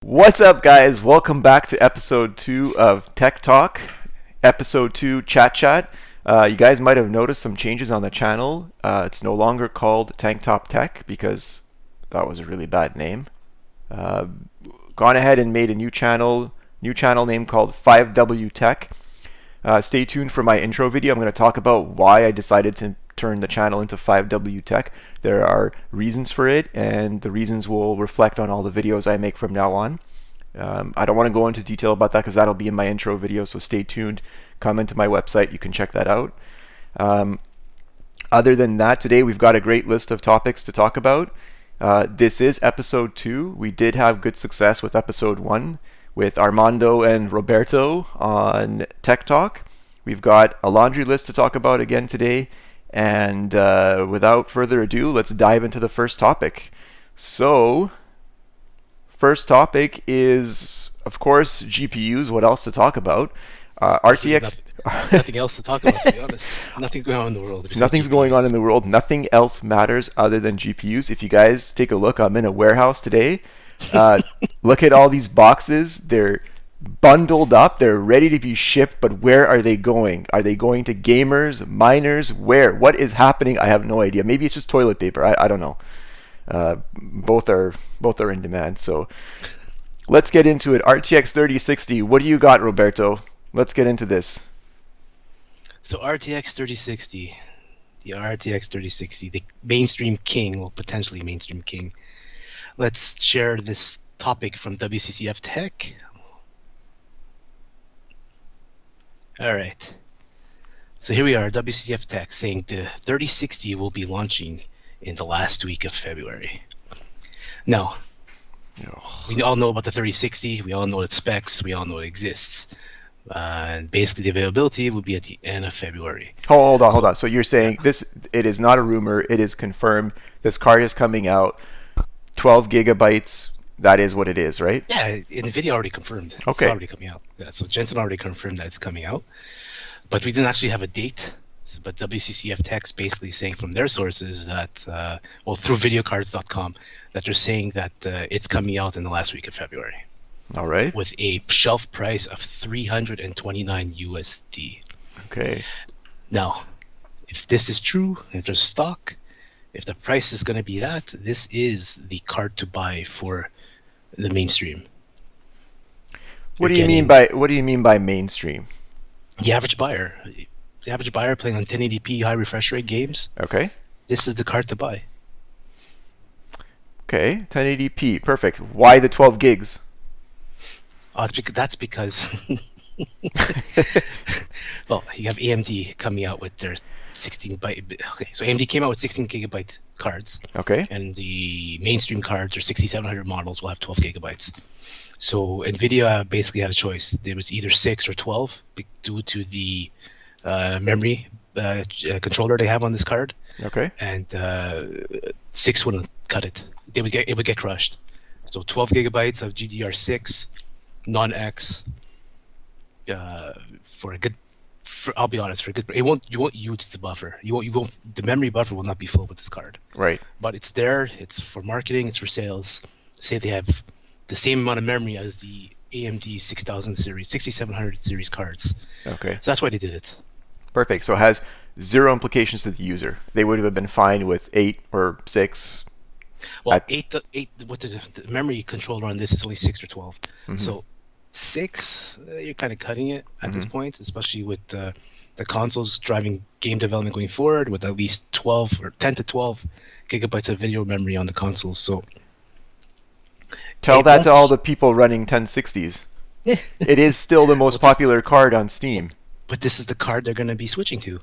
What's up, guys? Welcome back to episode 2 of Tech Talk, episode 2 Chat Chat. You guys might have noticed some changes on the channel. It's no longer called Tank Top Tech because that was a really bad name. Gone ahead and made a new channel name called 5W Tech. Stay tuned for my intro video. I'm going to talk about why I decided to turn the channel into 5W Tech. There are reasons for it, and the reasons will reflect on all the videos I make from now on. I don't want to go into detail about that because that'll be in my intro video, so stay tuned. Come into my website, you can check that out. Other than that, today we've got a great list of topics to talk about. This is episode 2. We did have good success with episode 1 with Armando and Roberto on Tech Talk. We've got a laundry list to talk about again today. And without further ado, let's dive into the first topic. So, first topic is, of course, GPUs. What else to talk about? RTX. Nothing else to talk about, to be honest. Nothing's going on in the world. Nothing's going on in the world. Nothing else matters other than GPUs. If you guys take a look, I'm in a warehouse today. Look at all these boxes. They're bundled up, they're ready to be shipped, but where are they going? Are they going to gamers, miners? Where? What is happening? I have no idea. Maybe it's just toilet paper. I don't know. Both are in demand. So let's get into it. RTX 3060. What do you got, Roberto? Let's get into this. So RTX 3060, the RTX 3060, the mainstream king, well, potentially mainstream king. Let's share this topic from WCCF Tech. All right. So here we are, WCF Tech saying the 3060 will be launching in the last week of February. Now, we all know about the 3060. We all know its specs. We all know it exists. And basically, the availability will be at the end of February. Hold on. So you're saying this? It is not a rumor. It is confirmed. This card is coming out. 12 gigabytes. That is what it is, right? Yeah, NVIDIA already confirmed. Okay. It's already coming out. Yeah, so Jensen already confirmed that it's coming out. But we didn't actually have a date. But WCCF Tech's basically saying from their sources that, through videocards.com, that they're saying that it's coming out in the last week of February. All right. With a shelf price of $329 USD. Okay. Now, if this is true, if there's stock, if the price is going to be that, this is the card to buy for the mainstream. What do you mean by mainstream? The average buyer playing on 1080p high refresh rate games. Okay. This is the card to buy. Okay, 1080p, perfect. Why the 12 gigs? That's because well, you have AMD coming out with their 16 byte. Okay, so AMD came out with 16 gigabyte cards. Okay. And the mainstream cards or 6700 models will have 12 gigabytes. So NVIDIA basically had a choice. There was either 6 or 12 due to the memory controller they have on this card. Okay. And 6 wouldn't cut it. It would get crushed. So 12 gigabytes of GDR6 non-X for a good. I'll be honest, for a good, you won't use the buffer. The memory buffer will not be full with this card. Right. But it's there. It's for marketing. It's for sales. Say they have the same amount of memory as the AMD 6000 series, 6700 series cards. Okay. So that's why they did it. Perfect. So it has zero implications to the user. They would have been fine with 8 or 6. Well, 8 with the memory controller on this is only 6 or 12. Mm-hmm. So 6, you're kind of cutting it at this point, especially with the consoles driving game development going forward with at least 12 or 10 to 12 gigabytes of video memory on the consoles. So tell that to all the people running 1060s. It is still the most popular card on Steam. But this is the card they're going to be switching to.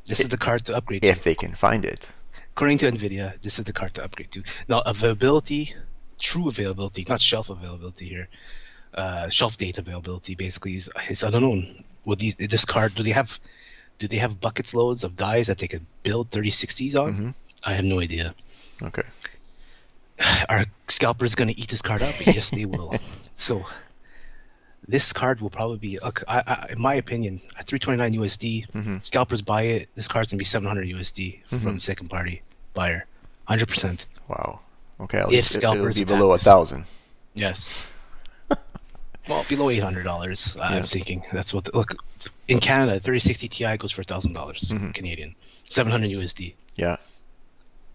This is the card to upgrade to. If they can find it. According to NVIDIA, this is the card to upgrade to. Now, availability, true availability, not shelf availability here. Shelf date availability basically is unknown. Will this card, do they have buckets loads of dies that they could build 3060s on? Mm-hmm. I have no idea. Okay. Are scalpers going to eat this card up? Yes, they will. So this card will probably be, in my opinion, at $329 USD. Scalpers buy it. This card's gonna be $700 USD from second party buyer, 100%. Wow. Okay, at If least it'll scalpers be attack below this. 1,000. Yes. Well, below $800, I'm thinking that's what. Look, in Canada, 3060 Ti goes for $1,000 Canadian, 700 USD. Yeah.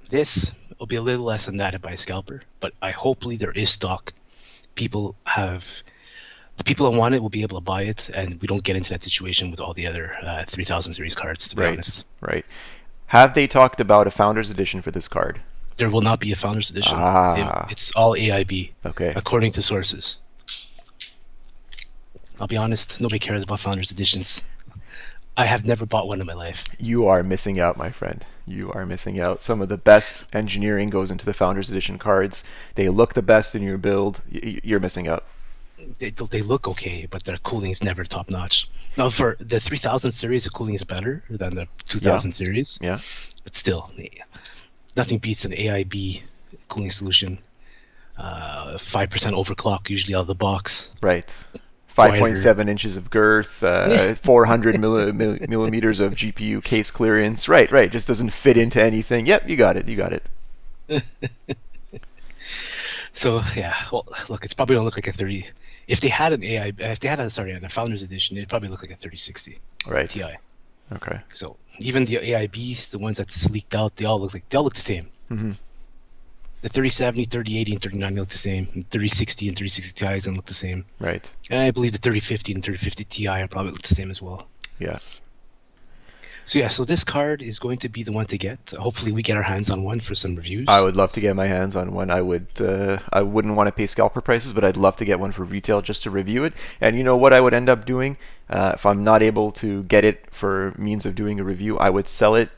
This will be a little less than that if I buy a scalper, but hopefully there is stock. The people that want it will be able to buy it, and we don't get into that situation with all the other 3000 series cards, to be honest. Right. Have they talked about a Founders Edition for this card? There will not be a Founders Edition. It's all AIB, according to sources. I'll be honest, nobody cares about Founders Editions. I have never bought one in my life. You are missing out, my friend. You are missing out. Some of the best engineering goes into the Founders Edition cards. They look the best in your build. You're missing out. They look okay, but their cooling is never top notch. Now, for the 3000 series, the cooling is better than the 2000 series. Yeah. But still, nothing beats an AIB cooling solution. 5% overclock usually out of the box. Right. 5.7 inches of girth, 400 millimeters of GPU case clearance. Right. Just doesn't fit into anything. Yep, you got it. So yeah, well, look, it's probably gonna look like a 30. If they had a Founders Edition, it'd probably look like a 3060 Ti. Okay. So even the AIBs, the ones that's leaked out, they all look the same. Mm-hmm. The 3070, 3080, and 3090 look the same. And 3060 and 3060 Ti is gonna look the same. Right. And I believe the 3050 and 3050 Ti are probably look the same as well. Yeah. So this card is going to be the one to get. Hopefully we get our hands on one for some reviews. I would love to get my hands on one. I wouldn't want to pay scalper prices, but I'd love to get one for retail just to review it. And you know what I would end up doing? If I'm not able to get it for means of doing a review, I would sell it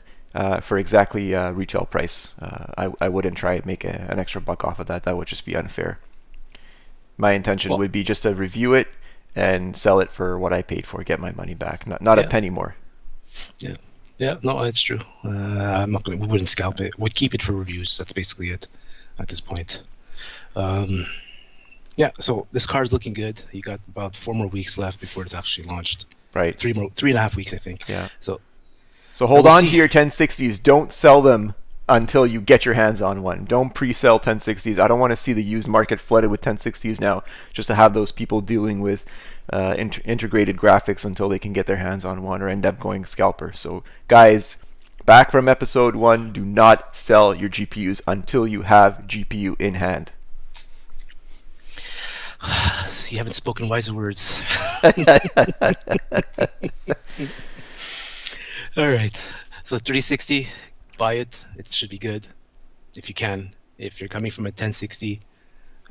for exactly retail price. I wouldn't try to make an extra buck off of that. That would just be unfair. My intention would be just to review it and sell it for what I paid for, get my money back, not a penny more. Yeah, no, it's true. We wouldn't scalp it. We'd keep it for reviews. That's basically it at this point. So this card's looking good. You got about 4 more weeks left before it's actually launched. Right. 3.5 weeks, I think. Yeah. So hold on to your 1060s. Don't sell them until you get your hands on one. Don't pre-sell 1060s. I don't want to see the used market flooded with 1060s now, just to have those people dealing with integrated graphics until they can get their hands on one or end up going scalper. So guys, back from episode 1, do not sell your GPUs until you have GPU in hand. You haven't spoken wiser words. All right. So 360, buy it. It should be good if you can. If you're coming from a 1060,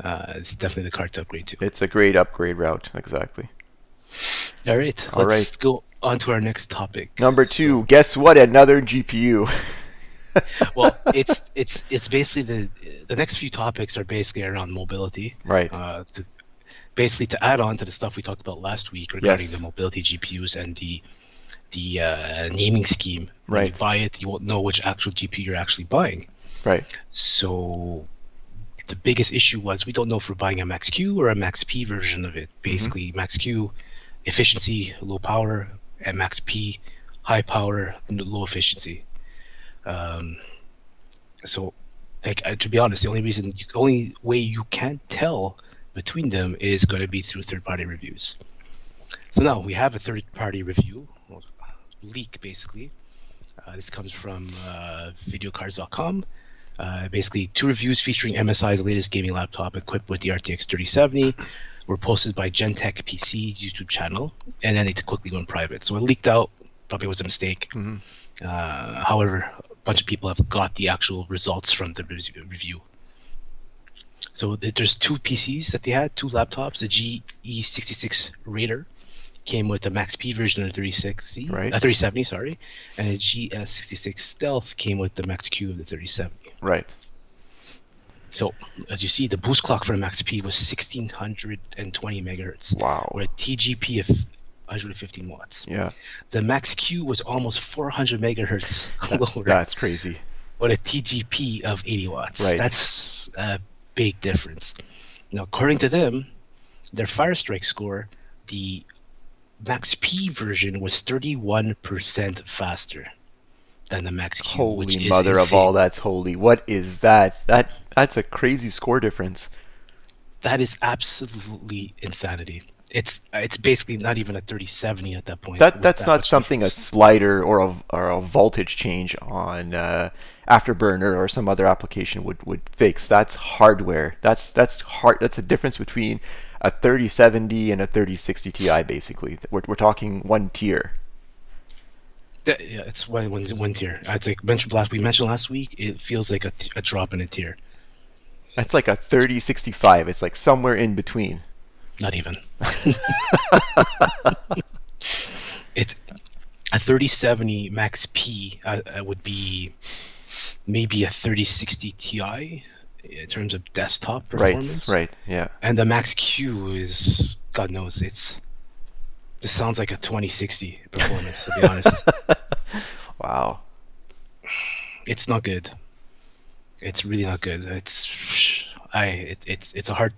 it's definitely the card to upgrade to. It's a great upgrade route, exactly. All right. Let's go on to our next topic. Number 2. Guess what? Another GPU. Well, it's basically the next few topics are basically around mobility. Right. To add on to the stuff we talked about last week regarding the mobility GPUs and the naming scheme. When you buy it, you won't know which actual GPU you're actually buying. Right. So the biggest issue was we don't know if we're buying a Max Q or a Max P version of it. Basically, Max Q, efficiency, low power, and Max P, high power, low efficiency. So, to be honest, the only way you can tell between them is going to be through third-party reviews. So now we have a third-party review, leak basically. This comes from videocards.com. Basically, 2 reviews featuring MSI's latest gaming laptop equipped with the RTX 3070 were posted by Gentech PC's YouTube channel, and then they quickly went private. So it leaked out. Probably was a mistake. However, a bunch of people have got the actual results from the review. So there's 2 PCs that they had, 2 laptops. The GE66 Raider came with the Max P version of the 3070, sorry, and the GS66 Stealth came with the Max Q of the 3070. Right. So as you see, the boost clock for the Max P was 1620 megahertz. Wow. With a TGP of 115 watts. Yeah. The Max Q was almost 400 megahertz lower. That's crazy. With a TGP of 80 watts. Right. That's a big difference. Now, according to them, their Firestrike score, the Max P version was 31% faster than the Max Q. Holy which is mother insane. of all that's holy. What is that? That's a crazy score difference. That is absolutely insanity. It's basically not even a 3070 at that point with That's that not much something a difference. slider or a voltage change on Afterburner or some other application would fix. That's hardware. That's a difference between a 3070 and a 3060 Ti. Basically, we're talking one tier. Yeah, it's one tier. It's like we mentioned last week. It feels like a drop in a tier. That's like a 3065. It's like somewhere in between. Not even. It's a 3070 Max P would be maybe a 3060 Ti in terms of desktop Right, performance, right, yeah. and the Max Q is God knows this sounds like a 2060 performance. To be honest, Wow. it's not good. It's really not good. It's a hard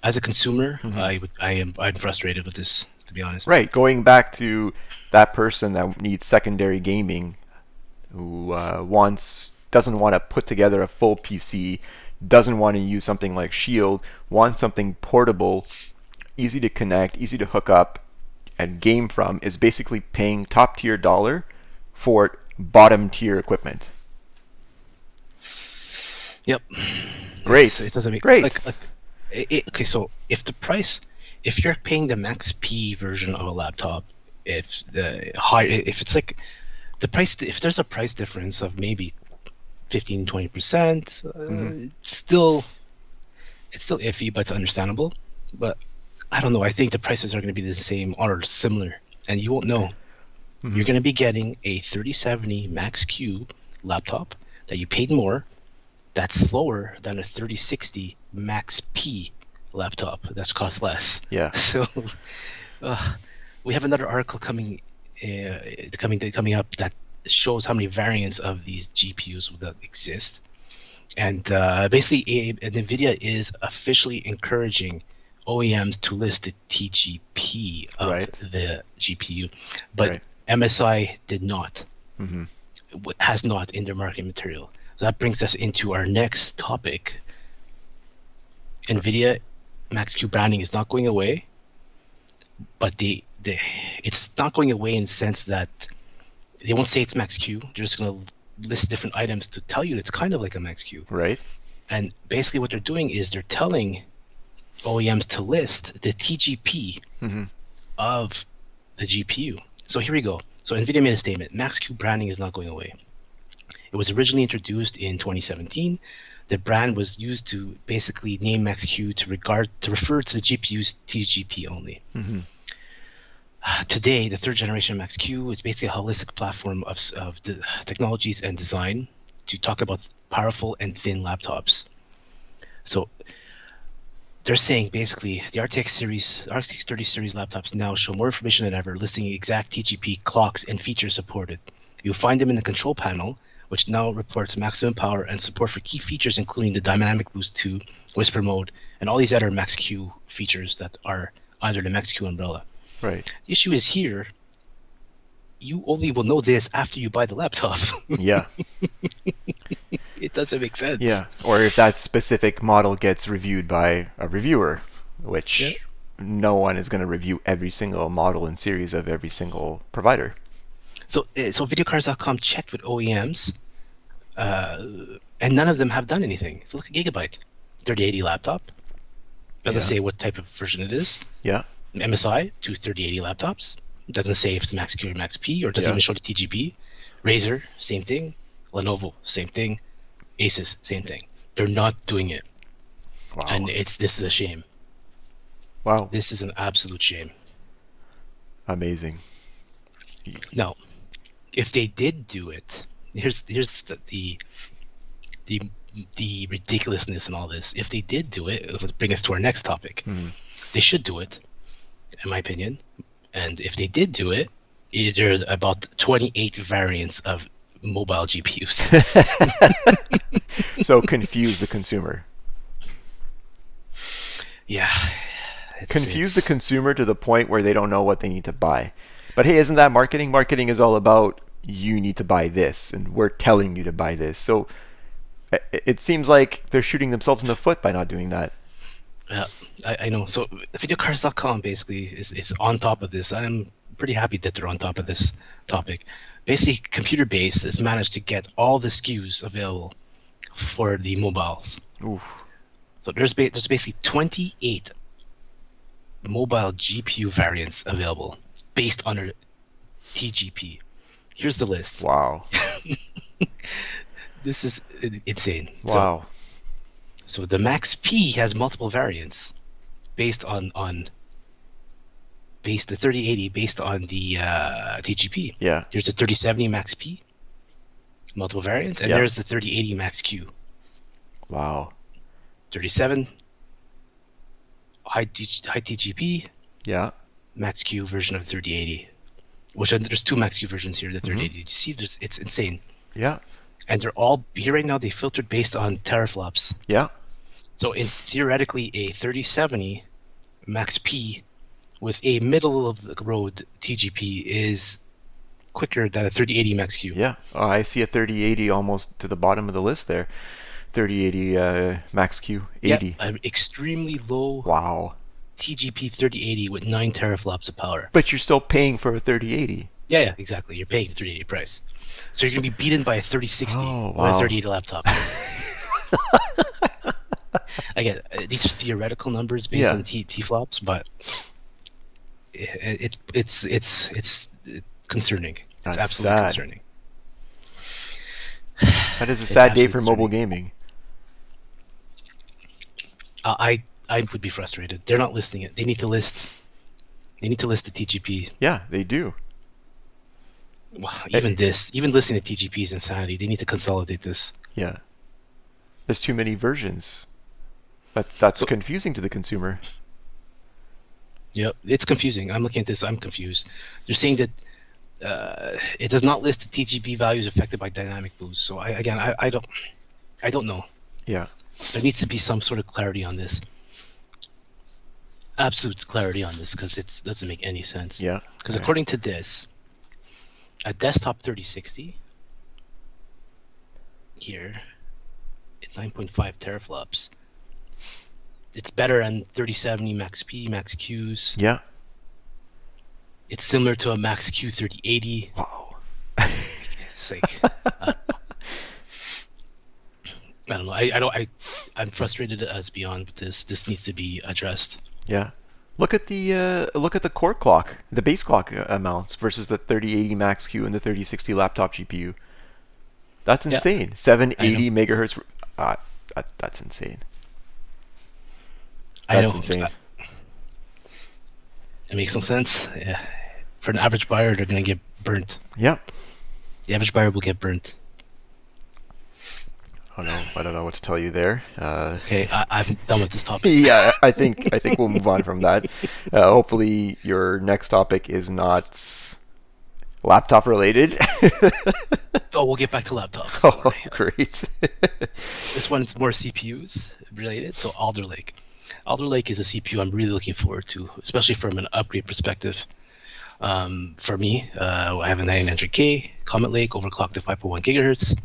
as a consumer. Hmm. I'm frustrated with this. To be honest. Right, going back to that person that needs secondary gaming, who doesn't want to put together a full PC, doesn't want to use something like Shield, wants something portable, easy to connect, easy to hook up, and game from, is basically paying top tier dollar for bottom tier equipment. Yep. Great, It doesn't make great. okay. So if you're paying the Max P version of a laptop, if it's like the price, if there's a price difference of maybe 15-20%, Hmm. it's still iffy, but it's understandable. But I don't know. I think the prices are going to be the same or similar, and you won't know. Hmm. You're going to be getting a 3070 Max Q laptop that you paid more. That's slower than a 3060 Max P laptop that's cost less. Yeah. So uh, we have another article coming up that shows how many variants of these GPUs that exist. And basically, NVIDIA is officially encouraging OEMs to list the TGP of Right. the GPU, but Right. MSI did not, Hmm. has not in their marketing material. So that brings us into our next topic. NVIDIA Max-Q branding is not going away, but it's not going away in the sense that they won't say it's Max-Q. They're just going to list different items to tell you it's kind of like a Max-Q. Right. And basically what they're doing is they're telling OEMs to list the TGP Hmm. of the GPU. So here we go. So NVIDIA made a statement. Max-Q branding is not going away. It was originally introduced in 2017. The brand was used to basically name Max-Q to refer to the GPU's TGP only. Hmm. Today, the third generation Max-Q is basically a holistic platform of the technologies and design to talk about powerful and thin laptops. So they're saying basically the RTX 30 series laptops now show more information than ever, listing exact TGP clocks and features supported. You'll find them in the control panel, which now reports maximum power and support for key features including the Dynamic Boost 2, Whisper Mode, and all these other Max-Q features that are under the Max-Q umbrella. Right. The issue is here, you only will know this after you buy the laptop. Yeah. It doesn't make sense. Yeah. Or if that specific model gets reviewed by a reviewer, which Yeah. no one is going to review every single model and series of every single provider. So videocars.com checked with OEMs, and none of them have done anything. So look at Gigabyte, 3080 laptop. Doesn't Yeah. say what type of version it is. Yeah. MSI, two 3080 laptops. It doesn't say if it's Max Q or Max P, or it doesn't Yeah. even show the TGP. Razer, same thing. Lenovo, same thing. Asus, same thing. They're not doing it, Wow. and this is a shame. Wow. This is an absolute shame. Amazing. Now, if they did do it, here's the ridiculousness in all this. If they did do it, it would bring us to our next topic. Mhm. They should do it, in my opinion. And if they did do it, there's about 28 variants of mobile GPUs. So confuse the consumer. Yeah. Confuse the consumer to the point where they don't know what they need to buy. But hey, isn't that marketing? Marketing is all about you need to buy this, and we're telling you to buy this. So it seems like they're shooting themselves in the foot by not doing that. Yeah, I know. So videocars.com basically is on top of this. I'm pretty happy that they're on top of this topic. Basically, computer base has managed to get all the SKUs available for the mobiles. Oof. So there's basically 28 mobile GPU variants available based on their TGP. Here's the list. Wow. This is insane. Wow. So the Max P has multiple variants based on based the 3080 based on the TGP. Yeah. There's the 3070 Max P, multiple variants, and Yeah. there's the 3080 Max Q. Wow. 37 high TGP Yeah. Max Q version of 3080. Which there's two Max Q versions here. The 3080. You see, it's insane. Yeah. And they're all here right now. They filtered based on teraflops. Yeah. So theoretically, a 3070 Max P with a middle of the road TGP is quicker than a 3080 Max Q. Yeah. Oh, I see a 3080 almost to the bottom of the list there. 3080 Max Q 80. Yeah, an extremely low Wow. TGP 3080 with 9 teraflops of power. But you're still paying for a 3080. Yeah, exactly. You're paying the 3080 price. So you're going to be beaten by a 3060 Oh, with wow. a 3080 laptop. Again, these are theoretical numbers based on T-flops, but it's concerning. It's That's absolutely sad. concerning. That is a It's sad day absolutely for mobile concerning. gaming. I would be frustrated. They're not listing it. They need to list. They need to list the TGP. Yeah, they do. Well, even listing the TGP is insanity. They need to consolidate this. Yeah. There's too many versions. That's So- confusing to the consumer. Yep, it's confusing. I'm looking at this. I'm confused. They're saying that it does not list the TGP values affected by dynamic boost. So I don't know. Yeah. There needs to be some sort of clarity on this. Absolute clarity on this, because it doesn't make any sense. Yeah. Because according to this, a desktop 3060 here at 9.5 teraflops, it's better than 3070 Max P, Max Qs. Yeah. It's similar to a Max Q 3080. Wow. It's like, I don't know. I'm frustrated as beyond with this. This needs to be addressed. Yeah. Look at the core clock, the base clock amounts versus the 3080 Max Q and the 3060 laptop GPU. That's insane. 780 megahertz. That's insane. That's insane. It makes no sense. Yeah. For an average buyer, they're going to get burnt. Yep. The average buyer will get burnt. I don't know what to tell you there. Okay, I'm done with this topic. Yeah, I think we'll move on from that. Hopefully, your next topic is not laptop related. Oh, we'll get back to laptops. Oh, great. This one's more CPUs related. So Alder Lake. Alder Lake is a CPU I'm really looking forward to, especially from an upgrade perspective. For me, I have a 9900K Comet Lake overclocked to 5.1 gigahertz.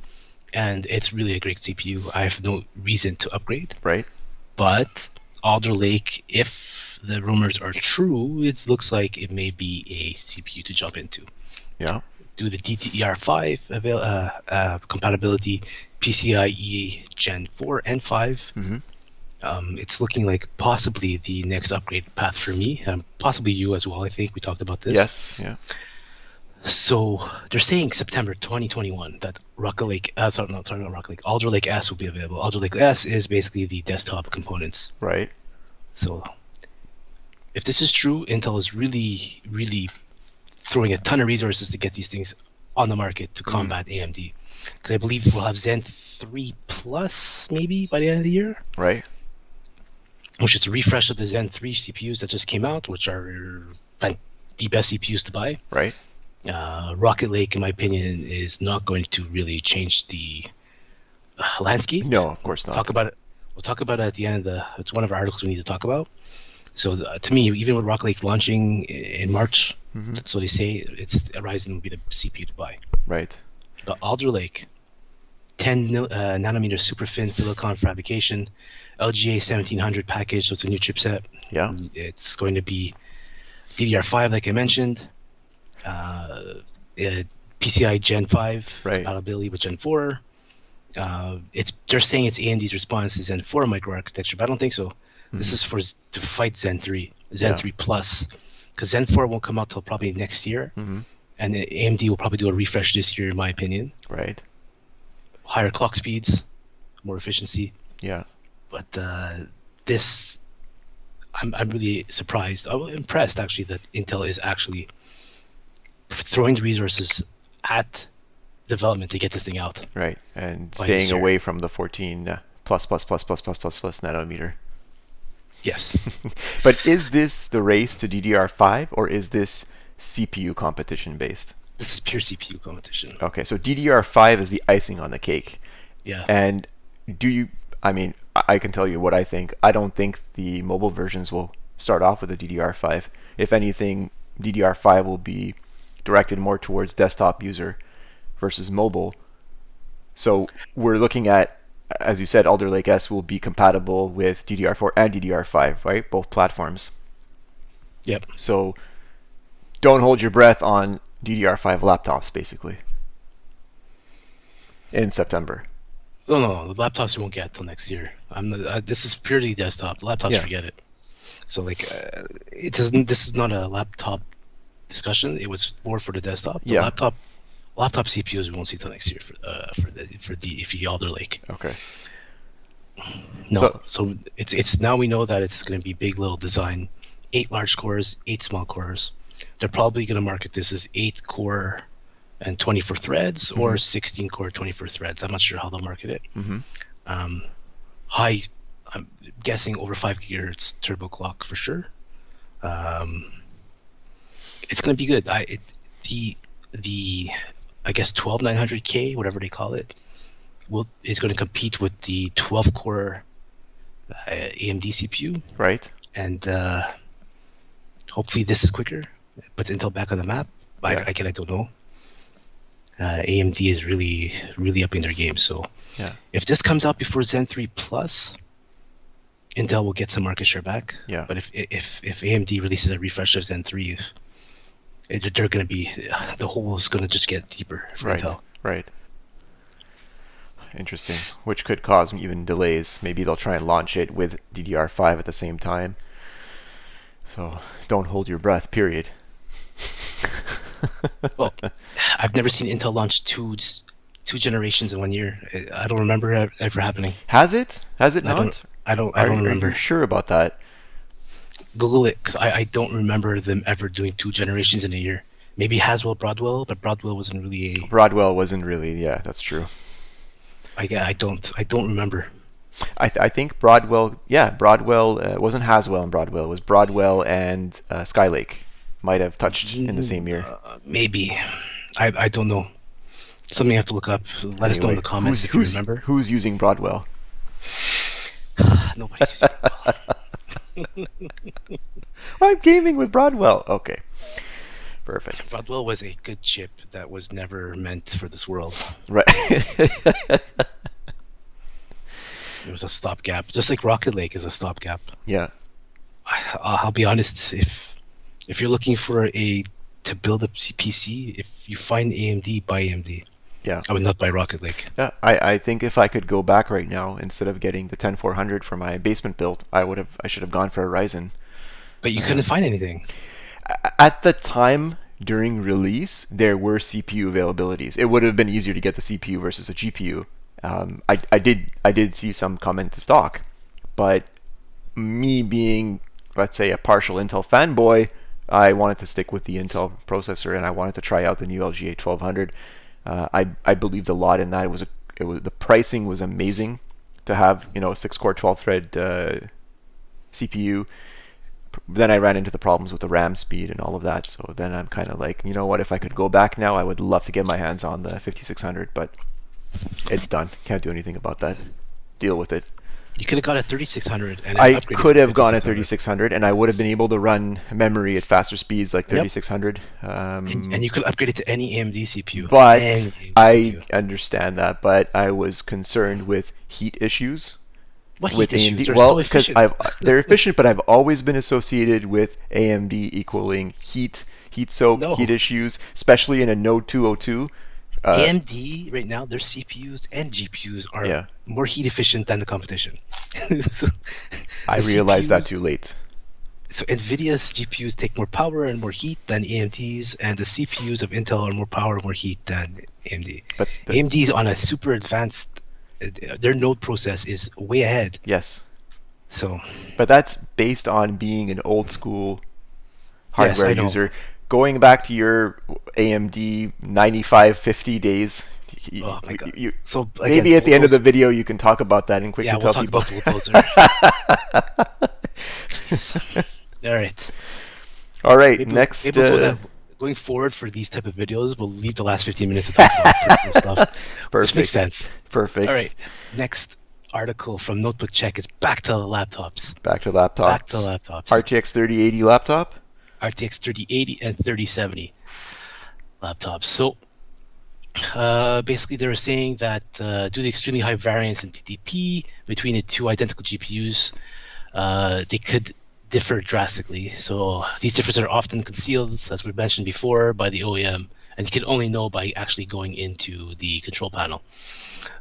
And it's really a great CPU. I have no reason to upgrade. Right. But Alder Lake, if the rumors are true, it looks like it may be a CPU to jump into. Yeah. Do the DDR5 compatibility, PCIe Gen 4 and 5. Mm-hmm. It's looking like possibly the next upgrade path for me, possibly you as well. I think we talked about this. Yes. Yeah. So they're saying September 2021 that Alder Lake-S will be available. Alder Lake-S is basically the desktop components. Right. So if this is true, Intel is really, really throwing a ton of resources to get these things on the market to combat AMD. Because I believe we'll have Zen 3 Plus maybe by the end of the year. Right. Which is a refresh of the Zen 3 CPUs that just came out, which are the best CPUs to buy. Right. Rocket Lake, in my opinion, is not going to really change the landscape. No, of course not. Talk about it. We'll talk about it at the end of it's one of our articles we need to talk about. So to me, even with Rocket Lake launching in March, that's what they say. It's Ryzen will be the CPU to buy. Right. But Alder Lake, 10 nanometer super thin silicon fabrication, LGA 1700 package, so it's a new chipset. Yeah. It's going to be DDR5, like I mentioned. PCI Gen 5 Right. compatibility with Gen 4. They're saying it's AMD's response to Zen 4 microarchitecture, but I don't think so. This is to fight Zen 3, Zen 3 Plus, because Zen 4 won't come out till probably next year, and AMD will probably do a refresh this year, in my opinion. Right. Higher clock speeds, more efficiency. Yeah. But this, I'm really surprised. I'm impressed actually that Intel is actually throwing the resources at development to get this thing out. Right, and staying away from the 14 plus nanometer. Yes. But is this the race to DDR5 or is this CPU competition based? This is pure CPU competition. Okay, so DDR5 is the icing on the cake. Yeah. And I can tell you what I think. I don't think the mobile versions will start off with a DDR5. If anything, DDR5 will be directed more towards desktop user versus mobile. So we're looking at, as you said, Alder Lake-S will be compatible with DDR4 and DDR5, right? Both platforms. Yep. So don't hold your breath on DDR5 laptops, basically, in September. No, the laptops we won't get till next year. This is purely desktop. Laptops, forget it. So it doesn't. This is not a laptop discussion. It was more for the desktop. The laptop CPUs we won't see till next year for the Alder Lake. Okay. No, so it's now we know that it's going to be big little design, 8 large cores, 8 small cores. They're probably going to market this as 8 core and 24 threads or 16 core 24 threads. I'm not sure how they'll market it. High, I'm guessing over 5 gigahertz turbo clock for sure. It's going to be good. The I guess 12900K, whatever they call it, is going to compete with the 12 core AMD CPU. Right. And hopefully this is quicker. Puts Intel back on the map. I don't know. AMD is really upping their game. So if this comes out before Zen 3 Plus, Intel will get some market share back. Yeah. But if AMD releases a refresh of Zen 3, they're going to be, the hole is going to just get deeper for Intel. Right. Interesting. Which could cause even delays. Maybe they'll try and launch it with DDR5 at the same time. So don't hold your breath, period. Well, I've never seen Intel launch two generations in 1 year. I don't remember it ever happening. Has it? Has it not? I don't remember. Are you sure about that? Google it, because I don't remember them ever doing 2 generations in a year. Maybe Haswell, Broadwell, but Broadwell wasn't really Broadwell wasn't really. Yeah, that's true. I don't remember. I think Broadwell. Yeah, Broadwell wasn't Haswell and Broadwell. It was Broadwell and Skylake might have touched in the same year. Maybe. I don't know. Something I have to look up. Let us know in the comments if you remember. Who's using Broadwell? Nobody's using Broadwell. I'm gaming with Broadwell. Okay. Perfect. Broadwell was a good chip that was never meant for this world. Right. It was a stopgap, just like Rocket Lake is a stopgap. Yeah. I'll be honest. If you're looking to build a PC, if you find AMD, buy AMD. Yeah. I would not buy Rocket Lake. Yeah. I think if I could go back right now, instead of getting the 10400 for my basement build, I should have gone for a Ryzen. But you couldn't find anything. At the time during release, there were CPU availabilities. It would have been easier to get the CPU versus a GPU. I did see some come into stock, but me being, let's say, a partial Intel fanboy, I wanted to stick with the Intel processor and I wanted to try out the new LGA 1200. I believed a lot in that. It was the pricing was amazing to have, a 6-core 12-thread CPU. Then I ran into the problems with the RAM speed and all of that. So then I'm kind of like, you know what? If I could go back now, I would love to get my hands on the 5600, but it's done. Can't do anything about that. Deal with it. You could have got a 3600. I could have gone a 3600, and I would have been able to run memory at faster speeds like 3600. And you could upgrade it to any AMD CPU. But I understand that. But I was concerned with heat issues What with heat issues? AMD. They're Well, so because efficient. they're efficient, but I've always been associated with AMD equaling heat soak, heat No. issues, especially in a Node 202. AMD right now, their CPUs and GPUs are Yeah, more heat efficient than the competition. So I the realized that CPUs, too late. so Nvidia's GPUs take more power and more heat than AMD's, and the CPUs of Intel are more power and more heat than AMD. But AMD is on a super advanced. Their node process is way ahead. yes, So but that's based on being an old school yes, hardware I know. user. Going back to your AMD 9550 days, Oh my god. you, So again, maybe at the end of the bulldozer. video you can talk about that and Yeah, quickly we'll tell talk people. about bulldozer. Jeez. All right. All right, Maybe next. maybe we'll go that going forward for these type of videos. We'll leave the last 15 minutes to talk about personal stuff. Which makes sense. Perfect. All right. Next article from Notebook Check is back to the laptops. Back to laptops. Back to laptops. RTX 3080 laptop. RTX 3080 and 3070 laptops. So basically, they were saying that due to the extremely high variance in TDP between the two identical GPUs, they could differ drastically. So these differences are often concealed, as we mentioned before, by the OEM, and you can only know by actually going into the control panel.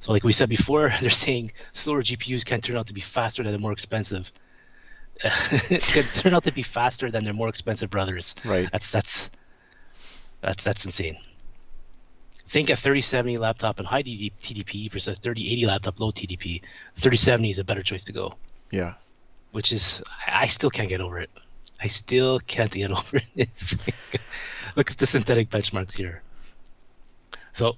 So like we said before, they're saying slower GPUs can turn out to be faster than the more expensive. Can turn out to be faster than their more expensive brothers. Right. That's insane. Think a 3070 laptop and high TDP versus a 3080 laptop low TDP. 3070 is a better choice to go. Yeah. Which is, I still can't get over it. I still can't get over it. Look at the synthetic benchmarks here. So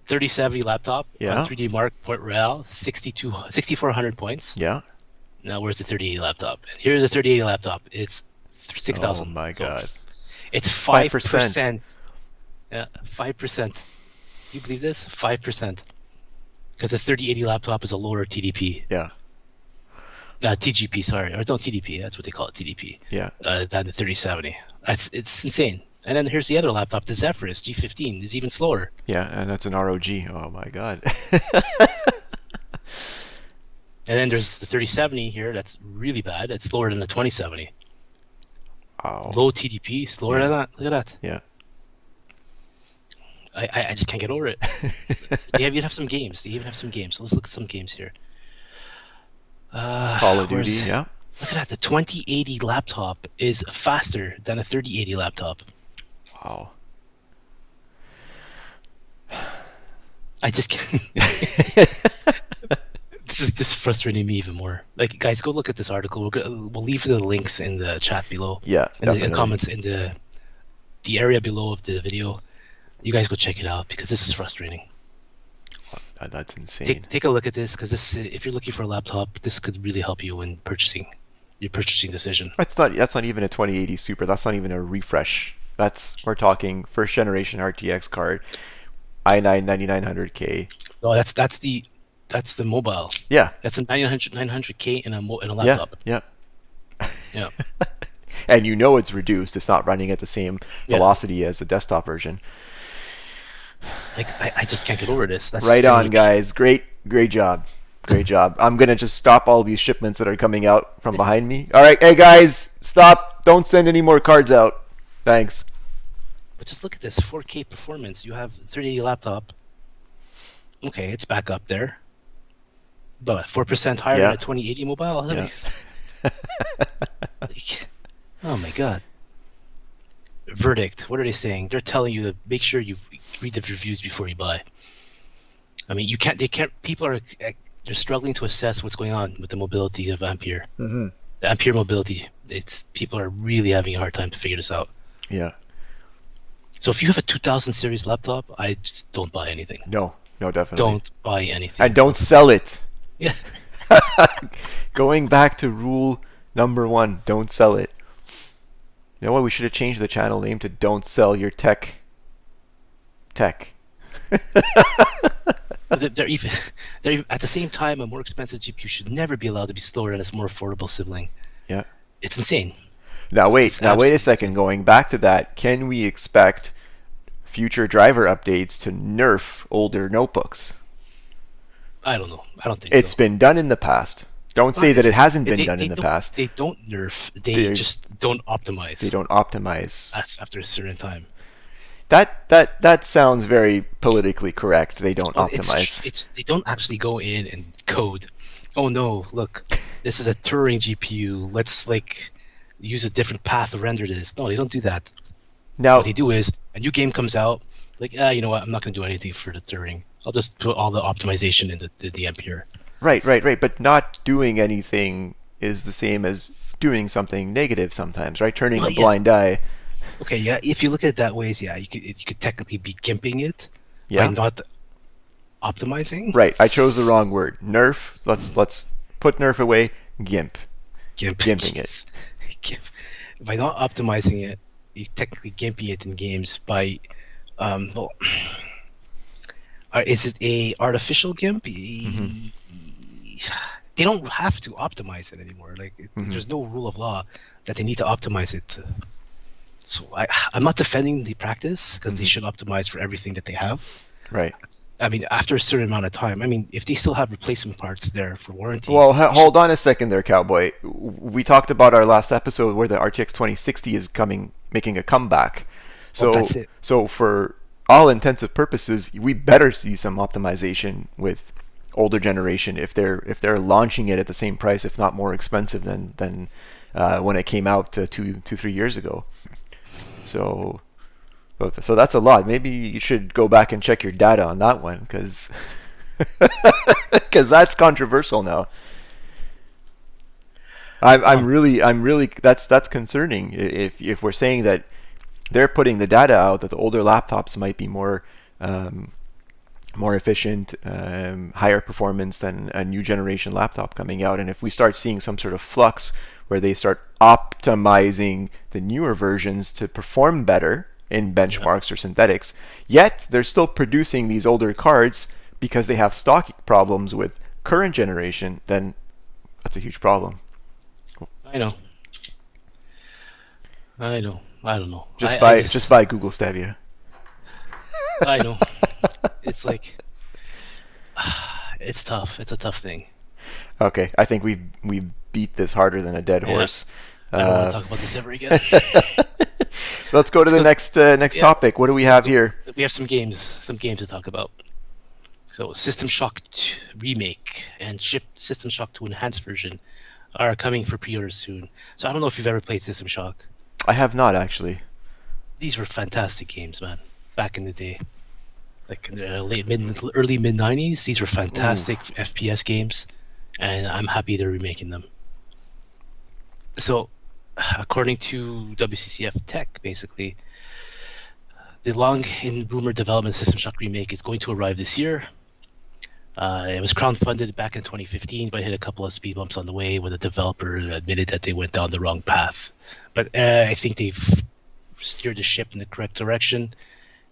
3070 laptop Yeah. on 3D Mark Point Real, 6,400 points. Yeah. Now where's the 3080 laptop? Here's a 3080 laptop. It's 6,000. Oh my So god. it's 5%. 5%. Yeah, 5%. You believe this? 5%. Because a 3080 laptop is a lower TDP. Yeah. TGP, sorry, or no TDP. That's what they call it, TDP. Yeah. Than the 3070. It's insane. And then here's the other laptop, the Zephyrus G15 is even slower. Yeah, and that's an ROG. Oh my god. And then there's the 3070 here. That's really bad. It's slower than the 2070. Wow. Low TDP, slower than that. Look at that. Yeah. I just can't get over it. They even have some games. So let's look at some games here. Call of Duty, yeah. Look at that. The 2080 laptop is faster than a 3080 laptop. Wow. I just can't. This is frustrating me even more. Like, guys, go look at this article. We'll leave the links in the chat below. Yeah, in the definitely. comments in the area below of the video. You guys go check it out because this is frustrating. That's insane. Take a look at this because this, if you're looking for a laptop, this could really help you in purchasing your purchasing decision. That's not even a 2080 Super. That's not even a refresh. We're talking first generation RTX card, i9 9900K. No, that's the mobile. Yeah. That's a 900K in a laptop. Yeah. Yeah. And you know it's reduced. It's not running at the same velocity as the desktop version. Like I just can't get over this. That's right on, guys. Great job. Great job. I'm gonna just stop all these shipments that are coming out from behind me. All right, hey guys, stop. Don't send any more cards out. Thanks. But just look at this 4K performance. You have 3080 laptop. Okay, it's back up there. But 4% higher than a 2080 mobile. Yeah. Like, oh my god. Verdict. What are they saying? They're telling you to make sure you read the reviews before you buy. I mean, people are they're struggling to assess what's going on with the mobility of Ampere. Mm-hmm. The Ampere mobility. People are really having a hard time to figure this out. Yeah. So if you have a 2000 series laptop, I just don't buy anything. No, definitely. Don't buy anything. And don't sell it. Yeah. Going back to rule number 1, don't sell it. You know what? We should have changed the channel name to "Don't Sell Your Tech." They're even at the same time. A more expensive GPU should never be allowed to be slower than its more affordable sibling. Yeah. It's insane. Now wait a second. Insane. Going back to that, can we expect future driver updates to nerf older notebooks? I don't know. I don't think It's so. been done in the past. Don't say that it hasn't been done in the past. They don't nerf. They There's, just don't optimize. they don't optimize. After a certain time. That sounds very politically correct. They don't Well, optimize. it's they don't actually go in and code. Oh no! Look, this is a Turing GPU. Let's like use a different path to render this. No, they don't do that. Now, What they do is a new game comes out. Like, you know what? I'm not going to do anything for the Turing. I'll just put all the optimization in the Ampere. right. But not doing anything is the same as doing something negative sometimes, right? Turning Well, a yeah. blind eye. Okay, yeah. If you look at it that way, yeah, you could technically be gimping it by Yeah. not optimizing. Right. I chose the wrong word. Nerf. Let's put nerf away. GIMP. Gimping it. Gimp. By not optimizing it, you technically gimping it in games by, well, is it a artificial gimp? They don't have to optimize it anymore. Like, there's no rule of law that they need to optimize it. So I'm not defending the practice because they should optimize for everything that they have. Right. I mean, after a certain amount of time. I mean, if they still have replacement parts there for warranty. Well, hold on a second there, Cowboy. We talked about our last episode where the RTX 2060 is making a comeback. So, that's it. So for all intensive purposes, we better see some optimization with older generation if they're launching it at the same price, if not more expensive than when it came out 3 years ago. So that's a lot. Maybe you should go back and check your data on that one, because that's controversial now. I'm really that's concerning if we're saying that they're putting the data out that the older laptops might be more efficient, higher performance than a new generation laptop coming out, and if we start seeing some sort of flux where they start optimizing the newer versions to perform better in benchmarks or synthetics, yet they're still producing these older cards because they have stock problems with current generation, then that's a huge problem. I know. I don't know. Just buy Google Stevia. I know. It's like it's tough. It's a tough thing. Okay, I think we beat this harder than a dead horse. I don't want to talk about this ever again. Let's go to the next topic. What do we have here? We have some games to talk about. So System Shock 2 Remake and System Shock 2 Enhanced version are coming for pre-order soon. So I don't know if you've ever played System Shock. I have not, actually. These were fantastic games, man. Back in the day, like in the early mid 90s, these were fantastic FPS games, and I'm happy they're remaking them. So, according to WCCF Tech, basically, the long in rumored development System Shock Remake is going to arrive this year. It was crowdfunded back in 2015, but hit a couple of speed bumps on the way when the developer admitted that they went down the wrong path. But I think they've steered the ship in the correct direction,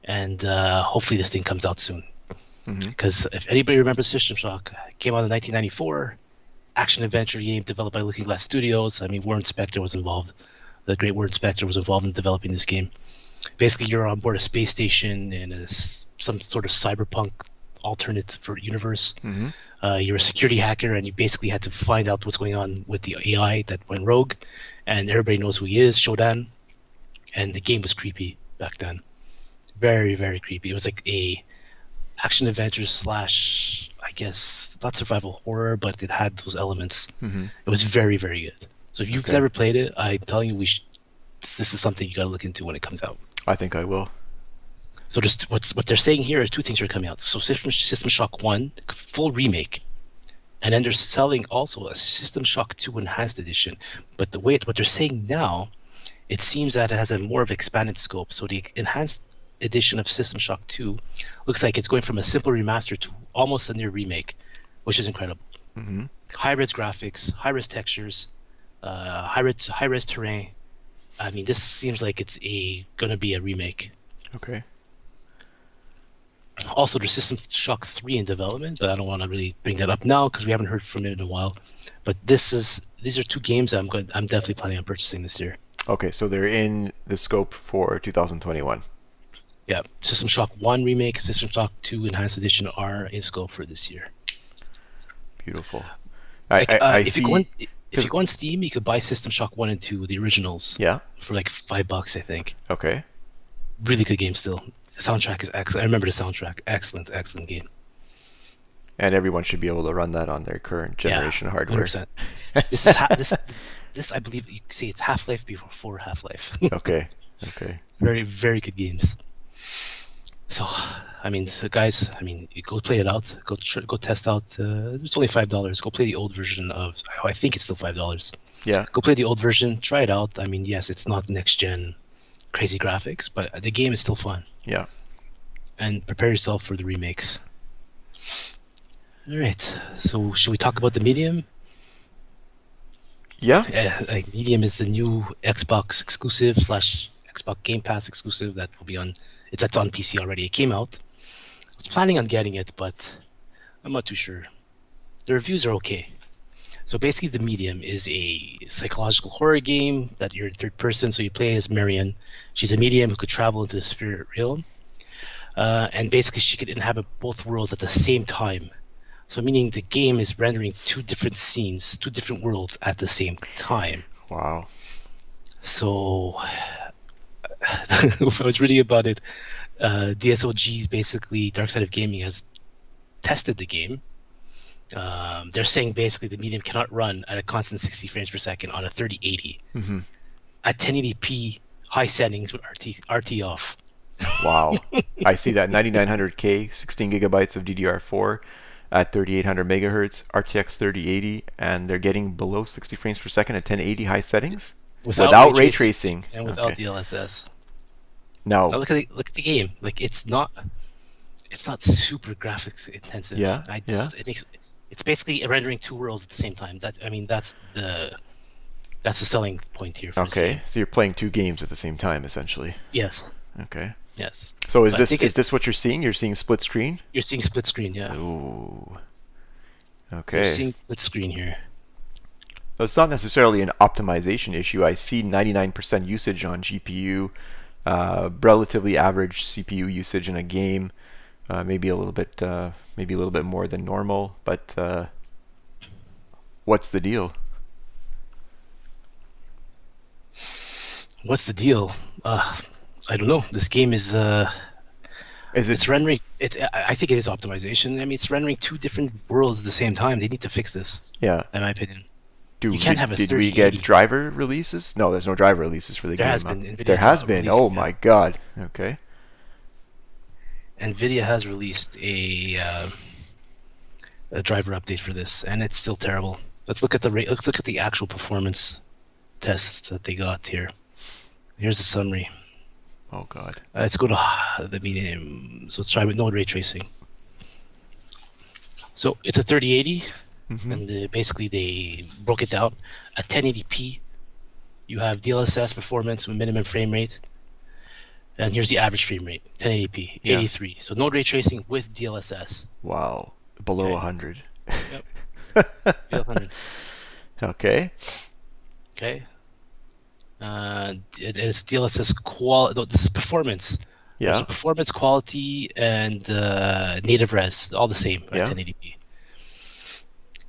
and hopefully this thing comes out soon. Because if anybody remembers System Shock, it came out in 1994, action-adventure game developed by Looking Glass Studios. I mean, Warren Spector was involved. The great Warren Spector was involved in developing this game. Basically, you're on board a space station in some sort of cyberpunk alternate for universe. You're a security hacker, and you basically had to find out what's going on with the AI that went rogue, and everybody knows who he is, Shodan. And the game was creepy back then, very, very creepy. It was like a action adventure slash, I guess, not survival horror, but it had those elements. It was very, very good. So if you've never played it, I'm telling you, this is something you got to look into when it comes out. I think I will. So just what they're saying here is two things are coming out. So System Shock 1, full remake, and then they're selling also a System Shock 2 Enhanced Edition. But what they're saying now, it seems that it has a more of expanded scope. So the Enhanced Edition of System Shock 2 looks like it's going from a simple remaster to almost a near remake, which is incredible. High-res graphics, high-res textures, high-res terrain. I mean, this seems like it's going to be a remake. Okay. Also, there's System Shock 3 in development, but I don't want to really bring that up now because we haven't heard from it in a while. But these are two games that I'm definitely planning on purchasing this year. Okay, so they're in the scope for 2021. Yeah, System Shock 1 Remake, System Shock 2 Enhanced Edition are in scope for this year. beautiful. Like, I if you go see. on if you go on Steam, you could buy System Shock 1 and 2, the originals, Yeah. for like $5, I think. Okay. Really good game still. The soundtrack is excellent. I remember the soundtrack. Excellent, excellent game. And everyone should be able to run that on their current generation hardware. 100%. This is this I believe you could say it's Half-Life before Half-Life. Okay. Okay. Very, very good games. So, I mean, so guys, I mean, you go play it out. Go test out. It's only $5. Go play the old version of. I think it's still $5. Yeah. Go play the old version. Try it out. I mean, yes, it's not next gen, crazy graphics, but the game is still fun. Yeah. And prepare yourself for the remakes. All right. So, should we talk about the Medium? Yeah. Like Medium is the new Xbox exclusive / Xbox Game Pass exclusive that will be on. It's on PC already. It came out. I was planning on getting it, but I'm not too sure. The reviews are okay. So basically, the Medium is a psychological horror game that you're in third person. So you play as Marion. She's a medium who could travel into the spirit realm, and basically she could inhabit both worlds at the same time. So meaning the game is rendering two different scenes, two different worlds at the same time. Wow. So I was reading about it. DSOG's basically Dark Side of Gaming has tested the game. They're saying basically the Medium cannot run at a constant 60 frames per second on a 3080 at 1080p high settings with RT off. Wow. I see that 9900K, 16 gigabytes of DDR4 at 3800 megahertz, RTX 3080, and they're getting below 60 frames per second at 1080 high settings without ray tracing and without DLSS. Now look at the game. Like it's not super graphics intensive. Yeah. It's basically rendering two worlds at the same time. That's the selling point here. For this game. So you're playing two games at the same time, essentially. Yes. Okay. Yes. So is this what you're seeing? You're seeing split screen? You're seeing split screen, yeah. Ooh. Okay. You're seeing split screen here. So it's not necessarily an optimization issue. I see 99% usage on GPU, relatively average CPU usage in a game, maybe a little bit more than normal. But what's the deal? What's the deal? I don't know. This game is it's rendering it. I think it is optimization. I mean, it's rendering two different worlds at the same time. They need to fix this. Yeah. In my opinion. You can't have a Did we get driver releases? No, there's no driver releases for the game. There has been. Oh my god. Okay. NVIDIA has released a driver update for this, and it's still terrible. Let's look at the actual performance tests that they got here. Here's the summary. Oh god. Let's go to the Medium. So let's try with no ray tracing. So it's a 3080. And basically they broke it down at 1080p. You have DLSS performance with minimum frame rate, and here's the average frame rate: 1080p, 83. So no ray tracing with DLSS. Wow, below 100. Yep. 100. Okay. Okay. It's DLSS quality. No, this is performance. Yeah. There's performance, quality, and native res, all the same at 1080p.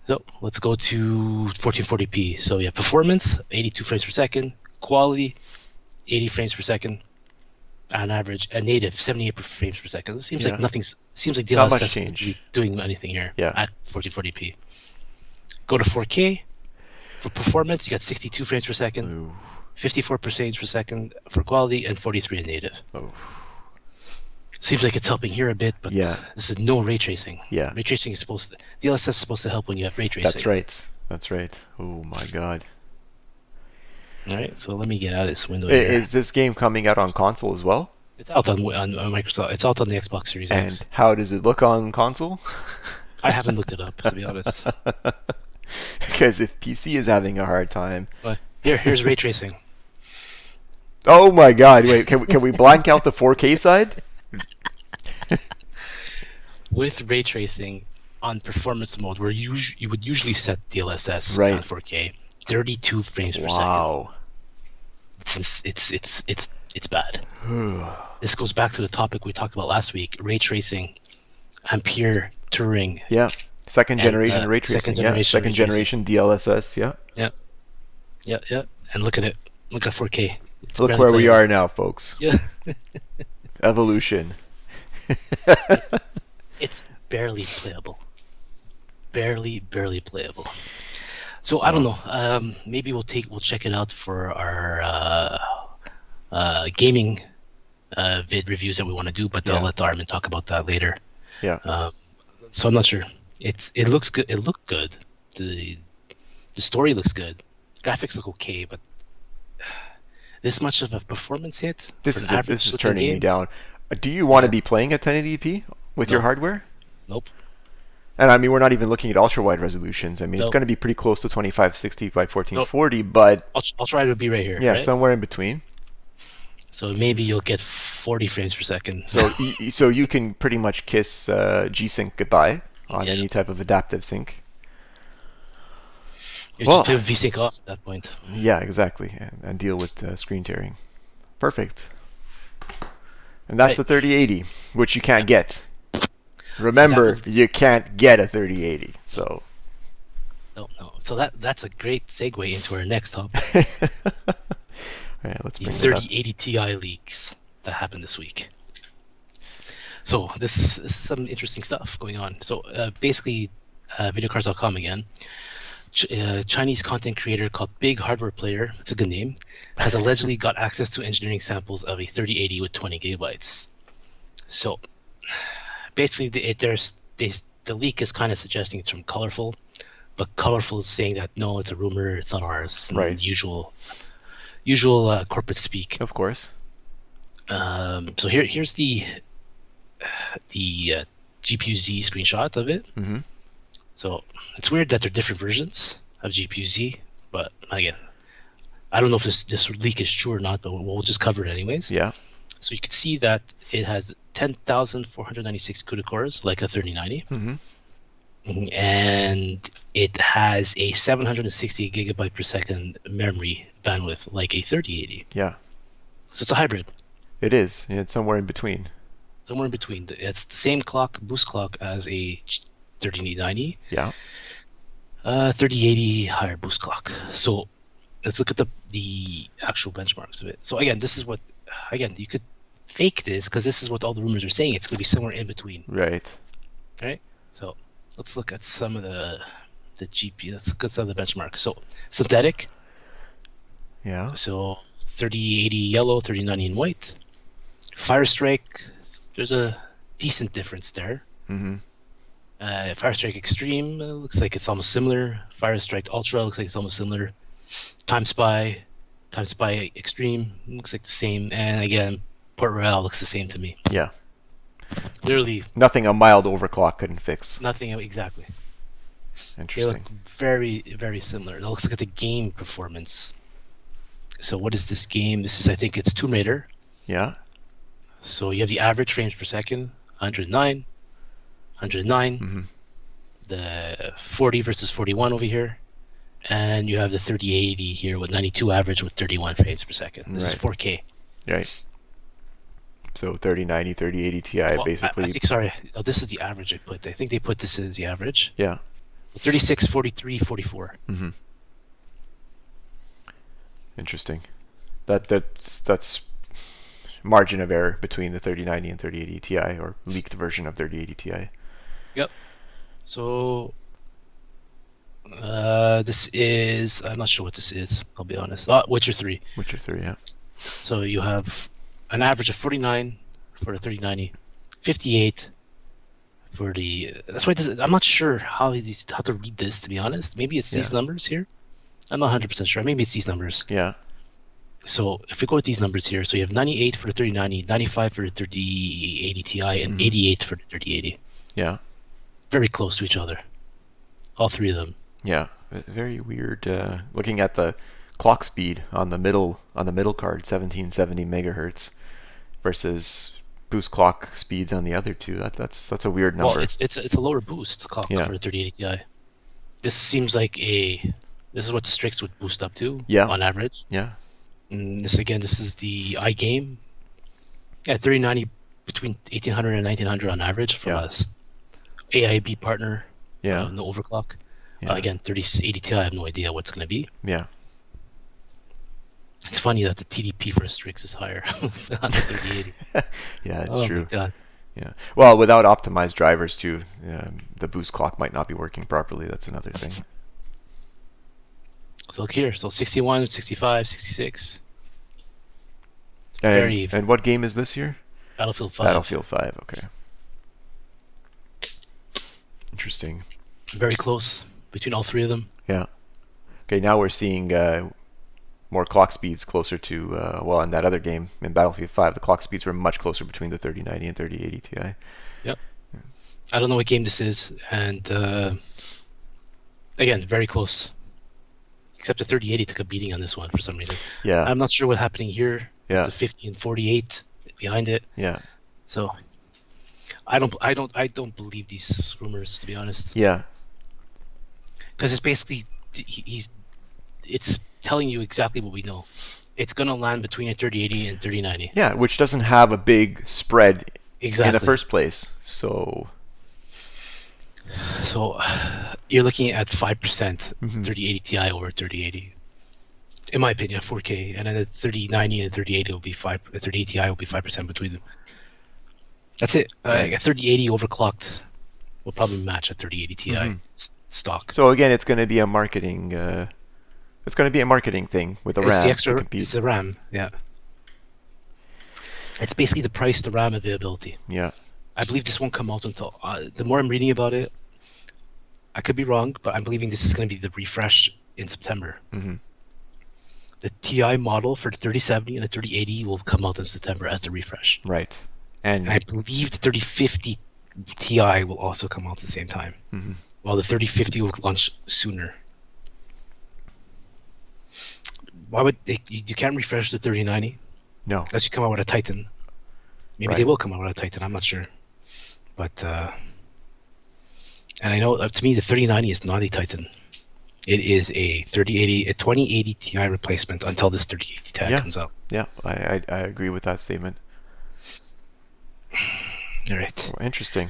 So let's go to 1440p. So yeah, performance 82 frames per second, quality 80 frames per second, on average, and native 78 frames per second. It seems like nothing's. Seems like DLSS isn't doing anything here at 1440p. Go to 4K. For performance, you got 62 frames per second, Ooh. 54 frames per second for quality, and 43 in native. Oh. Seems like it's helping here a bit, but this is no ray tracing. Yeah. Ray tracing is DLSS is supposed to help when you have ray tracing. That's right. Oh my god. Alright, so let me get out of this window here. Is this game coming out on console as well? It's out on Microsoft. It's out on the Xbox Series X. And how does it look on console? I haven't looked it up, to be honest. Because if PC is having a hard time... But here's ray tracing. Oh my god, wait, can we blank out the 4K side? With ray tracing on performance mode, where you would usually set DLSS on 4K, 32 frames per second. Wow. It's bad. This goes back to the topic we talked about last week: ray tracing, Ampere Turing. Yeah. Second and generation ray second tracing, yeah. generation Second ray tracing. generation DLSS, yeah. Yeah. And look at it. Look at 4K. It's Look barely where we playable. are now, folks. Yeah. Evolution. It's barely playable. Barely playable. So I don't know. Maybe we'll check it out for our gaming vid reviews that we want to do, but I'll let Armin talk about that later. Yeah. So I'm not sure. It looks good. It looked good. The story looks good. Graphics look okay, but this much of a performance hit. This is turning me down. Do you want to be playing at 1080p with your hardware? Nope. And I mean, we're not even looking at ultra wide resolutions. I mean, it's going to be pretty close to 2560 by 1440, but I'll try to be right here. Yeah, right? somewhere in between. So maybe you'll get 40 frames per second. So you can pretty much kiss G-Sync goodbye on any type of adaptive sync. You just have V-Sync off at that point. Yeah, exactly, and deal with screen tearing. Perfect. And that's a 3080, which you can't get. Remember, you can't get a 3080. So. No. So that's a great segue into our next topic. All right, let's bring the 3080 Ti leaks that happened this week. So this is some interesting stuff going on. So basically, videocars.com again. Chinese content creator called Big Hardware Player, it's a good name, has allegedly got access to engineering samples of a 3080 with 20 gigabytes. So basically, the leak is kind of suggesting it's from Colorful, but Colorful is saying that no, it's a rumor, it's not ours. Right. Usual corporate speak. Of course. So here's the GPU-Z screenshot of it. Mm-hmm. So it's weird that they're different versions of GPU-Z, but again, I don't know if this leak is true or not, but we'll just cover it anyways. Yeah. So you can see that it has 10,496 CUDA cores, like a 3090. Mm-hmm. And it has a 760 gigabyte per second memory bandwidth, like a 3080. Yeah. So it's a hybrid. It is. It's somewhere in between. Somewhere in between. It's the same boost clock as a 3090. Yeah. 3080 higher boost clock. So let's look at the actual benchmarks of it. So again, this is what, you could fake this because this is what all the rumors are saying. It's going to be somewhere in between. Right. Right? So let's look at some of the GPU. Let's look at some of the benchmarks. So synthetic. Yeah. So 3080 yellow, 3090 in white. Firestrike, there's a decent difference there. Mm-hmm. Firestrike Extreme looks like it's almost similar. Firestrike Ultra looks like it's almost similar. Time Spy Extreme looks like the same. And again, Port Royale looks the same to me. Yeah. Literally. Nothing a mild overclock couldn't fix. Nothing exactly. Interesting. They look very, very similar. Now let's look at the game performance. So what is this game? I think it's Tomb Raider. Yeah. So you have the average frames per second, 109. Mm-hmm. The 40 versus 41 over here, and you have the 3080 here with 92 average with 31 frames per second. This is 4K. Right. So 3090, 3080 Ti basically. I think, sorry, this is the average I put. I think they put this as the average. Yeah. 36, 43, 44. Mm-hmm. Interesting. That's margin of error between the 3090 and 3080 Ti, or leaked version of 3080 Ti. Yep. So this is, I'm not sure what this is, I'll be honest. Witcher 3. Witcher 3, yeah. So you have an average of 49 for the 3090, 58 for the, that's why I'm not sure how to read this, to be honest. Maybe it's these numbers here. I'm not 100% sure. Maybe it's these numbers. Yeah. So if we go with these numbers here, so you have 98 for the 3090, 95 for the 3080 Ti, and 88 for the 3080. Yeah. Very close to each other. All three of them. Yeah. Very weird. Looking at the clock speed on the middle card, 1770 megahertz, versus boost clock speeds on the other two. That's a weird number. Well, it's a lower boost clock for the 3080 Ti. This seems like this is what the Strix would boost up to on average. Yeah. And this is the iGame. Yeah, 3090 between 1800 and 1900 on average from a AIB partner. Yeah. No overclock. Yeah. Again, 3080 Ti, I have no idea what's going to be. Yeah. It's funny that the TDP for Strix is higher on the 3080. Yeah, it's Oh true. my god. Yeah. Well, without optimized drivers too, the boost clock might not be working properly. That's another thing. So look here. So 61, 65, 66. Very And what game is this here? Battlefield 5. Battlefield 5. Okay. Interesting. Very close between all three of them. Yeah. Okay, now we're seeing more clock speeds closer to, well, in that other game, in Battlefield 5, the clock speeds were much closer between the 3090 and 3080 Ti. Yep. I don't know what game this is, and again, very close. Except the 3080 took a beating on this one for some reason. Yeah. I'm not sure what's happening here. Yeah. The 50 and 48 behind it. Yeah. So I don't believe these rumors, to be honest. Yeah. Because it's basically it's telling you exactly what we know. It's gonna land between a 3080 and 3090. Yeah, which doesn't have a big spread Exactly. in the first place. So you're looking at 5% 3080 Ti over 3080. In my opinion, 4K, and then the 3090 and 3080 will be 3080 Ti will be 5% between them. That's it. A 3080 overclocked will probably match a 3080 Ti stock. So again, it's going to be a marketing. It's going to be a marketing thing with the RAM. The extra, to compete. it's the RAM. Yeah. It's basically the price, the RAM availability. Yeah. I believe this won't come out until. The more I'm reading about it, I could be wrong, but I'm believing this is going to be the refresh in September. Mm-hmm. The Ti model for the 3070 and the 3080 will come out in September as the refresh. Right. And I believe the 3050 Ti will also come out at the same time. Mm-hmm. While the 3050 will launch sooner. Why would you can't refresh the 3090? No. Unless you come out with a Titan. Maybe they will come out with a Titan, I'm not sure. But and I know to me the 3090 is not a Titan. It is a 2080 Ti replacement until this 3080 Ti comes out. Yeah, I agree with that statement. All right. Oh, interesting.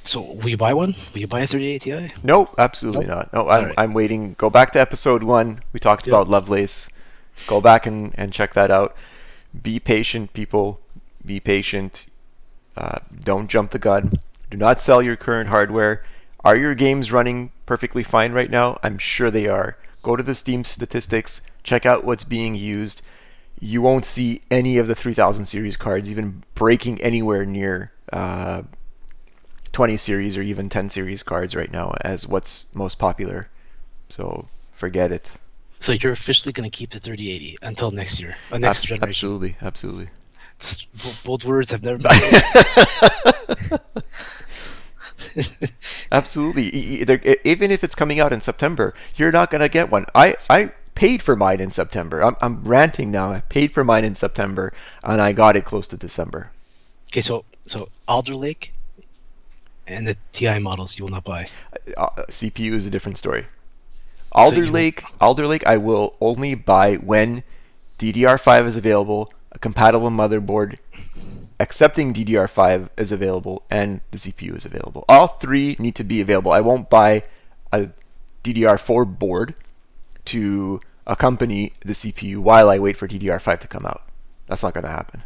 So, will you buy one? Will you buy a 3080 Ti? No, absolutely not. No, I'm waiting. Go back to episode 1. We talked about Lovelace. Go back and check that out. Be patient, people. Be patient. Don't jump the gun. Do not sell your current hardware. Are your games running perfectly fine right now? I'm sure they are. Go to the Steam statistics. Check out what's being used. You won't see any of the 3000 series cards even breaking anywhere near 20 series or even 10 series cards right now as what's most popular. So forget it. So you're officially going to keep the 3080 until next year, or next generation? Absolutely. Both words have never been Absolutely. Even if it's coming out in September, you're not going to get one. I paid for mine in September. I'm ranting now. I paid for mine in September, and I got it close to December. Okay, so Alder Lake and the Ti models you will not buy. CPU is a different story. Alder Lake, I will only buy when DDR5 is available, a compatible motherboard, accepting DDR5 is available, and the CPU is available. All three need to be available. I won't buy a DDR4 board to accompany the CPU while I wait for DDR5 to come out. That's not going to happen.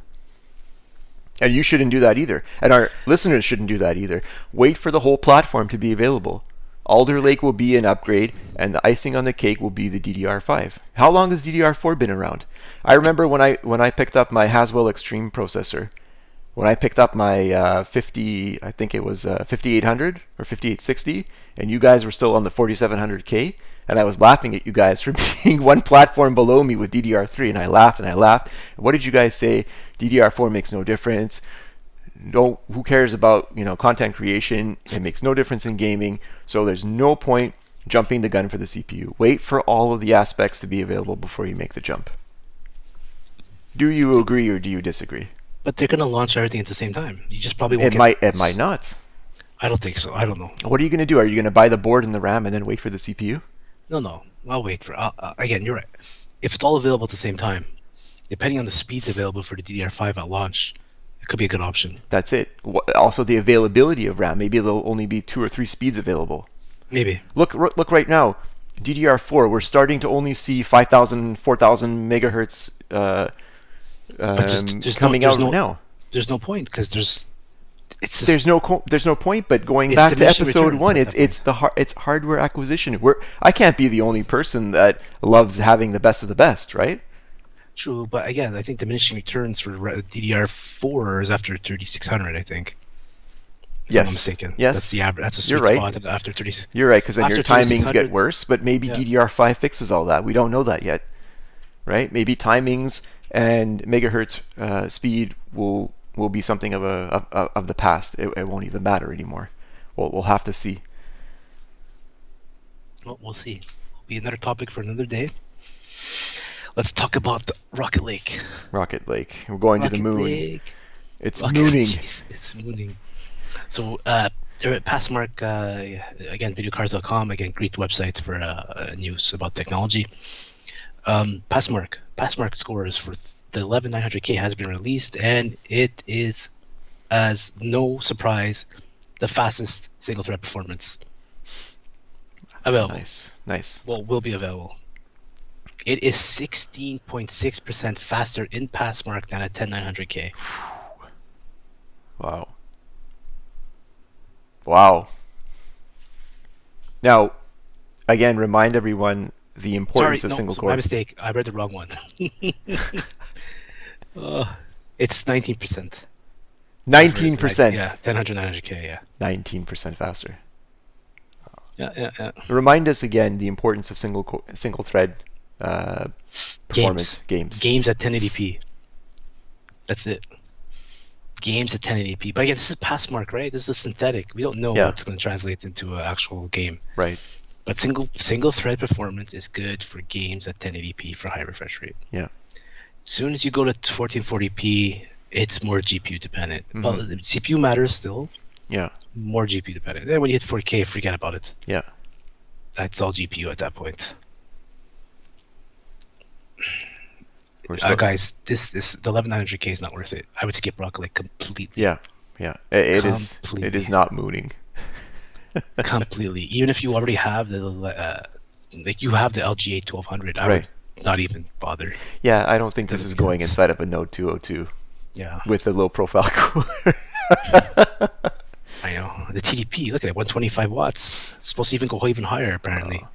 And you shouldn't do that either. And our listeners shouldn't do that either. Wait for the whole platform to be available. Alder Lake will be an upgrade, and the icing on the cake will be the DDR5. How long has DDR4 been around? I remember when I picked up my Haswell Extreme processor, when I picked up my 5800 or 5860, and you guys were still on the 4700K, and I was laughing at you guys for being one platform below me with DDR3, and I laughed and I laughed. What did you guys say? DDR4 makes no difference. No, who cares about content creation? It makes no difference in gaming. So there's no point jumping the gun for the CPU. Wait for all of the aspects to be available before you make the jump. Do you agree or do you disagree? But they're going to launch everything at the same time. You just probably won't It might not. I don't think so. I don't know. What are you going to do? Are you going to buy the board and the RAM and then wait for the CPU? No. I'll wait for. Again, you're right. If it's all available at the same time, depending on the speeds available for the DDR5 at launch, it could be a good option. That's it. Also, the availability of RAM. Maybe there'll only be 2 or 3 speeds available. Maybe. Look right now. DDR4, we're starting to only see 5,000, 4,000 megahertz But there's coming out now. There's no point because There's no point. But going it's back to diminishing episode returns one, at that it's hardware acquisition. I can't be the only person that loves having the best of the best, right? True, but again, I think diminishing returns for DDR4 is after 3600. I think. If I'm not mistaken. Yes. That's the average. That's a sweet You're right. spot after 30. You're right, because then your after timings 3600, get worse. But maybe Yeah. DDR5 fixes all that. We don't know that yet, right? Maybe timings and megahertz speed will be something of the past. It won't even matter anymore. We'll have to see. Well, we'll see. Will be another topic for another day. Let's talk about Rocket Lake. Rocket Lake. We're going to the moon. Lake. It's Rocket- mooning. Jeez, it's mooning. So, they're at Passmark, again, videocars.com, again, great website for news about technology. Passmark scores for the 11900K has been released, and it is, as no surprise, the fastest single-thread performance available. Nice. Well, will be available. It is 16.6% faster in Passmark than a 10900K. Wow. Now, again, remind everyone the importance of single core. My mistake. I read the wrong one. It's 19%. 19%. Yeah, 900K, yeah. 19% faster. Yeah. Remind us again the importance of single thread performance games. Games at 1080p. That's it. Games at 1080p. But again, this is Passmark, right? This is synthetic. We don't know what's going to translate into an actual game. Right. But single thread performance is good for games at 1080p for high refresh rate. Yeah. As soon as you go to 1440p, it's more GPU dependent. Well, the CPU matters still. Yeah. More GPU dependent. Then when you hit 4K, forget about it. Yeah. That's all GPU at that point. Guys, this the 11900K is not worth it. I would skip Rocket Lake completely. Yeah. It is not mooning. Completely. Even if you already have the you have the LGA 1200, I would not even bother. Yeah, I don't think this is going inside of a Node 202. Yeah. With the low profile cooler. I know. The TDP, look at it, 125 watts. It's supposed to even go even higher, apparently.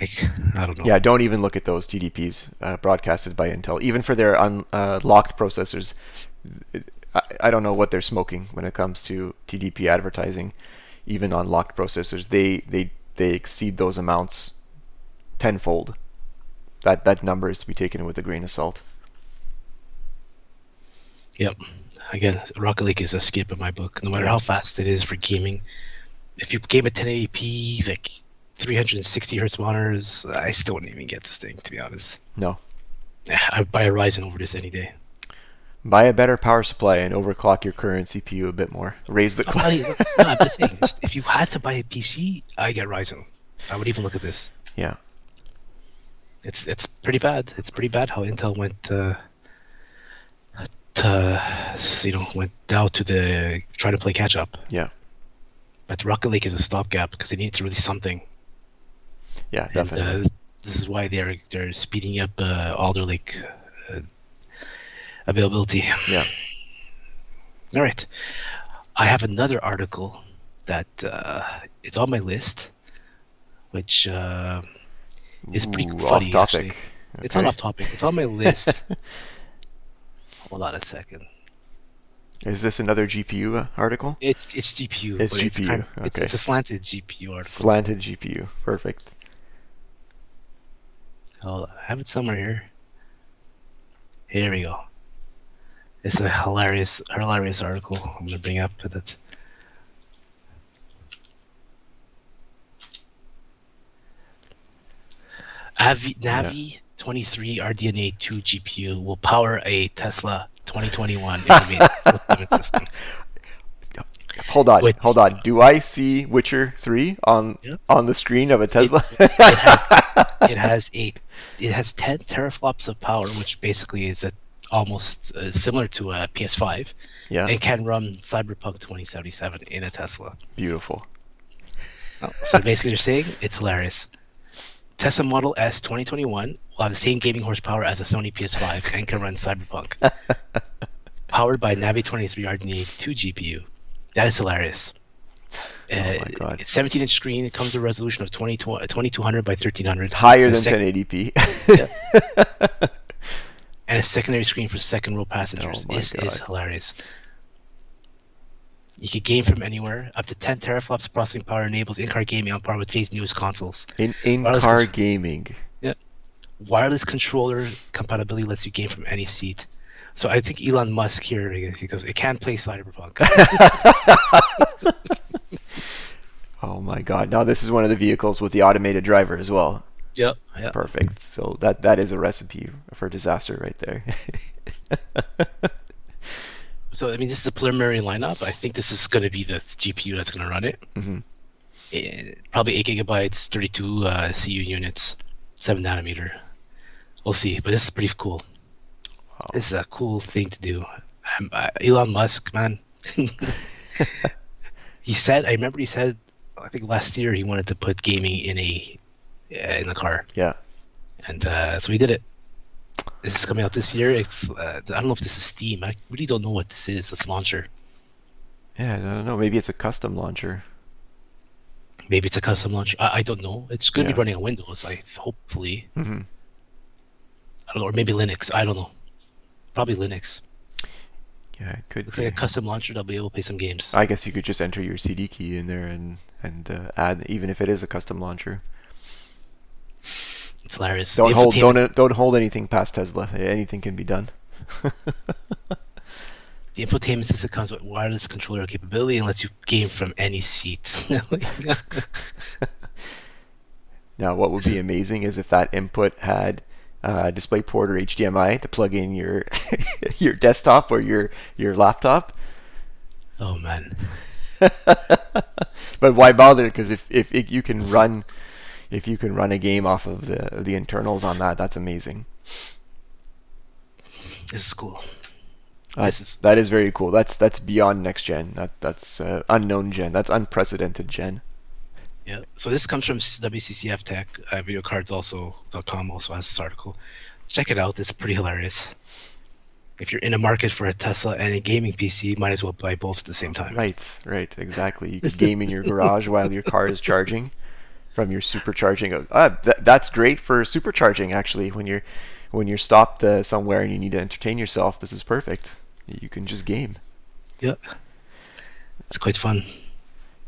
Like, I don't know. Yeah, don't even look at those TDPs broadcasted by Intel. Even for their unlocked processors, I don't know what they're smoking when it comes to TDP advertising. Even on locked processors, they exceed those amounts tenfold. That number is to be taken with a grain of salt. Yep. Again, Rocket League is a skip in my book. No matter how fast it is for gaming, if you game at 1080p, like 360 hertz monitors, I still wouldn't even get this thing, to be honest. No. I'd buy a Ryzen over this any day. Buy a better power supply and overclock your current CPU a bit more. Raise the clock. I'm just saying, if you had to buy a PC, I get Ryzen. I would even look at this. Yeah. It's pretty bad. It's pretty bad how Intel went went down to the try to play catch up. Yeah. But Rocket League is a stopgap because they need to release something. Yeah, definitely. And, this is why they're speeding up Alder Lake availability. Yeah. All right. I have another article that it's on my list, which is pretty funny. Off topic. Actually. Okay. It's not off topic. It's on my list. Hold on a second. Is this another GPU article? It's GPU. It's GPU. Okay. It's a slanted GPU article. Slanted GPU. Perfect. Hold on. I have it somewhere here. Here we go. It's a hilarious article. I'm gonna bring up that. Navi 23 RDNA 2 GPU will power a Tesla 2021 infotainment system. Hold on. Do I see Witcher 3 on the screen of a Tesla? It has 10 teraflops of power, which basically is almost similar to a PS5. Yeah. And can run Cyberpunk 2077 in a Tesla. Beautiful. Oh, so basically, they're saying it's hilarious. Tesla Model S 2021 will have the same gaming horsepower as a Sony PS5 and can run Cyberpunk. Powered by Navi 23 RDNA 2 GPU. That is hilarious. Oh my god. It's 17-inch screen. It comes with a resolution of 2200 by 1300. Higher than 1080p. Yeah. And a secondary screen for second row passengers. This is hilarious. You can game from anywhere. Up to 10 teraflops of processing power enables in-car gaming on par with today's newest consoles. In-car gaming. Yeah. Wireless controller compatibility lets you game from any seat. So I think Elon Musk here, he goes, it can play Cyberpunk. Oh my god. Now this is one of the vehicles with the automated driver as well. Yep. Perfect. So that is a recipe for disaster right there. So, I mean, this is a preliminary lineup. I think this is going to be the GPU that's going to run it. Mm-hmm. Probably 8 gigabytes, 32 CU units, 7 nanometer. We'll see, but this is pretty cool. Wow. This is a cool thing to do. Elon Musk, man. I remember he said, I think last year he wanted to put gaming in the car. Yeah. And so he did it. This is coming out this year. It's I don't know if this is Steam. I really don't know what this is. This launcher. Yeah, I don't know. Maybe it's a custom launcher. Maybe it's a custom launcher. I don't know. It's going to be running on Windows, hopefully. Mm-hmm. I don't know, or maybe Linux. I don't know. Probably Linux. Yeah, it could. Looks like a custom launcher that'll be able to play some games. I guess you could just enter your CD key in there and add, even if it is a custom launcher. It's hilarious. Don't hold anything past Tesla. Anything can be done. The infotainment system comes with wireless controller capability and lets you game from any seat. Now, what would be amazing is if that input had DisplayPort or HDMI to plug in your your desktop or your laptop. Oh man! But why bother? Because if you can run a game off of the internals on that, that's amazing. This is cool. That is very cool. That's beyond next gen. That's unknown gen. That's unprecedented gen. Yeah. So this comes from WCCF Tech. Videocards.com also has this article. Check it out. This is pretty hilarious. If you're in a market for a Tesla and a gaming PC, might as well buy both at the same time. Right. Exactly. You could game in your garage while your car is charging from your supercharging. That's great for supercharging. Actually, when you're stopped somewhere and you need to entertain yourself, this is perfect. You can just game. Yeah. It's quite fun.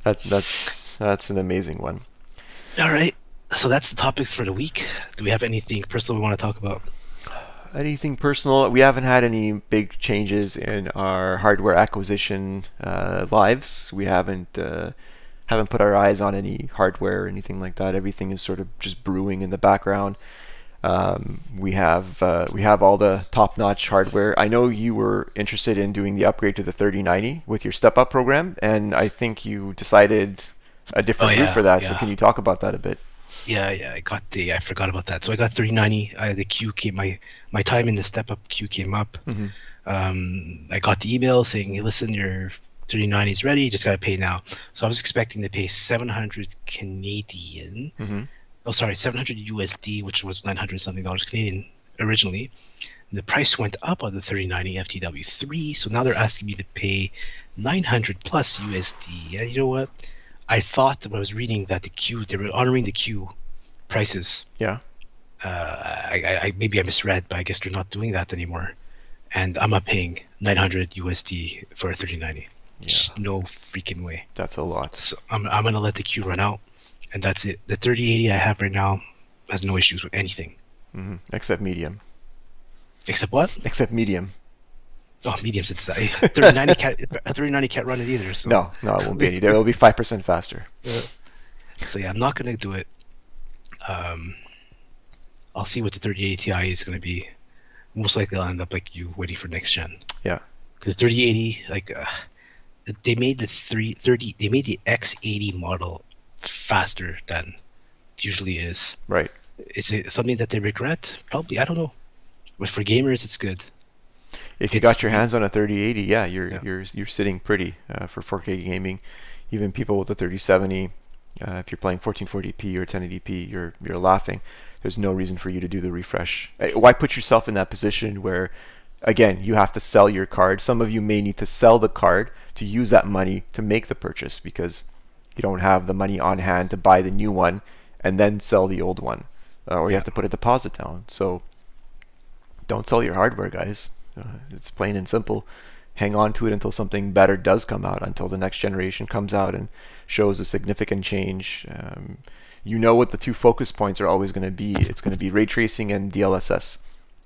That's an amazing one. All right. So that's the topics for the week. Do we have anything personal we want to talk about? Anything personal? We haven't had any big changes in our hardware acquisition lives. We haven't put our eyes on any hardware or anything like that. Everything is sort of just brewing in the background. We have all the top-notch hardware. I know you were interested in doing the upgrade to the 3090 with your step-up program, and I think you decided a different route for that. Yeah. So can you talk about that a bit? Yeah. I forgot about that. So I got 3090. The queue came. My time in the step-up queue came up. Mm-hmm. I got the email saying, "Hey, listen, your 3090 is ready. You just gotta pay now." So I was expecting to pay 700 Canadian. Mm-hmm. Oh, sorry, 700 USD, which was 900 something dollars Canadian originally. And the price went up on the 3090 FTW3, so now they're asking me to pay 900 plus USD. And you know what? I thought when I was reading that they were honoring the queue prices. Yeah. Maybe I misread, but I guess they're not doing that anymore. And I'm not paying 900 USD for a 3090. Yeah. Just no freaking way. That's a lot. So I'm gonna let the queue run out. And that's it. The 3080 I have right now has no issues with anything. Mm-hmm. Except medium. Except what? Except medium. Oh, medium. It's 3090 can't run it either. So. No, it won't be any. There will be 5% faster. So yeah, I'm not going to do it. I'll see what the 3080 Ti is going to be. Most likely I'll end up like you, waiting for next gen. Yeah. Because 3080, they made the X80 model faster than it usually is. Right. Is it something that they regret? Probably. I don't know. But for gamers, it's good. If you got your hands on a 3080, yeah, you're sitting pretty for 4K gaming. Even people with a 3070, If you're playing 1440p or 1080p, you're laughing. There's no reason for you to do the refresh. Why put yourself in that position where, again, you have to sell your card? Some of you may need to sell the card to use that money to make the purchase because you don't have the money on hand to buy the new one and then sell the old one, or you have to put a deposit down. So don't sell your hardware, guys. It's plain and simple. Hang on to it until something better does come out, until the next generation comes out and shows a significant change. You know what the two focus points are always going to be. It's going to be ray tracing and DLSS.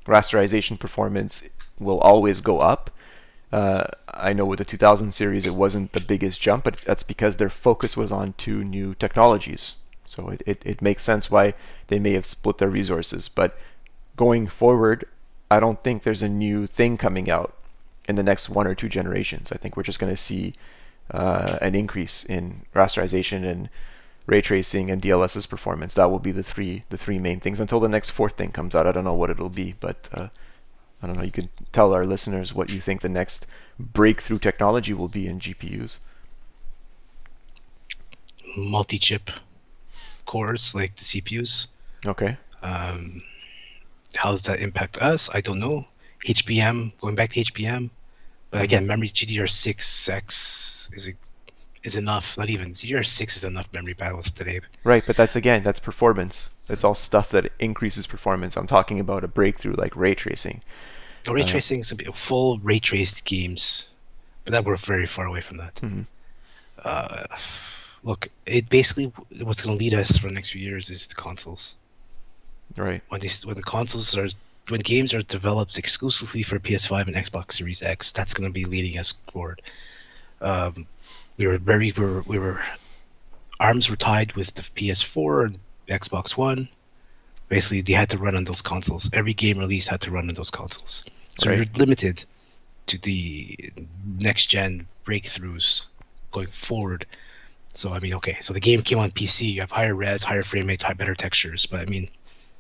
Rasterization performance will always go up. I know with the 2000 series it wasn't the biggest jump, but that's because their focus was on two new technologies. So it makes sense why they may have split their resources. But going forward, I don't think there's a new thing coming out in the next 1 or 2 generations. I think we're just going to see an increase in rasterization and ray tracing and DLSS performance. That will be the three main things until the next fourth thing comes out. I don't know what it'll be, but I don't know. You could tell our listeners what you think the next breakthrough technology will be in GPUs. Multi-chip cores like the CPUs. Okay. How does that impact us? I don't know. HBM, going back to HBM. But again, memory GDDR6X is enough. Not even GDDR6 is enough memory bandwidth today. Right, but that's performance. It's all stuff that increases performance. I'm talking about a breakthrough like ray tracing. Ray tracing is full ray traced games, but that we're very far away from that. Mm-hmm. Look, it basically what's going to lead us for the next few years is the consoles. Right. When games are developed exclusively for PS5 and Xbox Series X, that's going to be leading us forward. We were arms were tied with the PS4 and Xbox One. Basically, they had to run on those consoles. Every game released had to run on those consoles. So right. You're limited to the next gen breakthroughs going forward. So I mean, okay, so the game came on PC. You have higher res, higher frame rate, better textures, but I mean,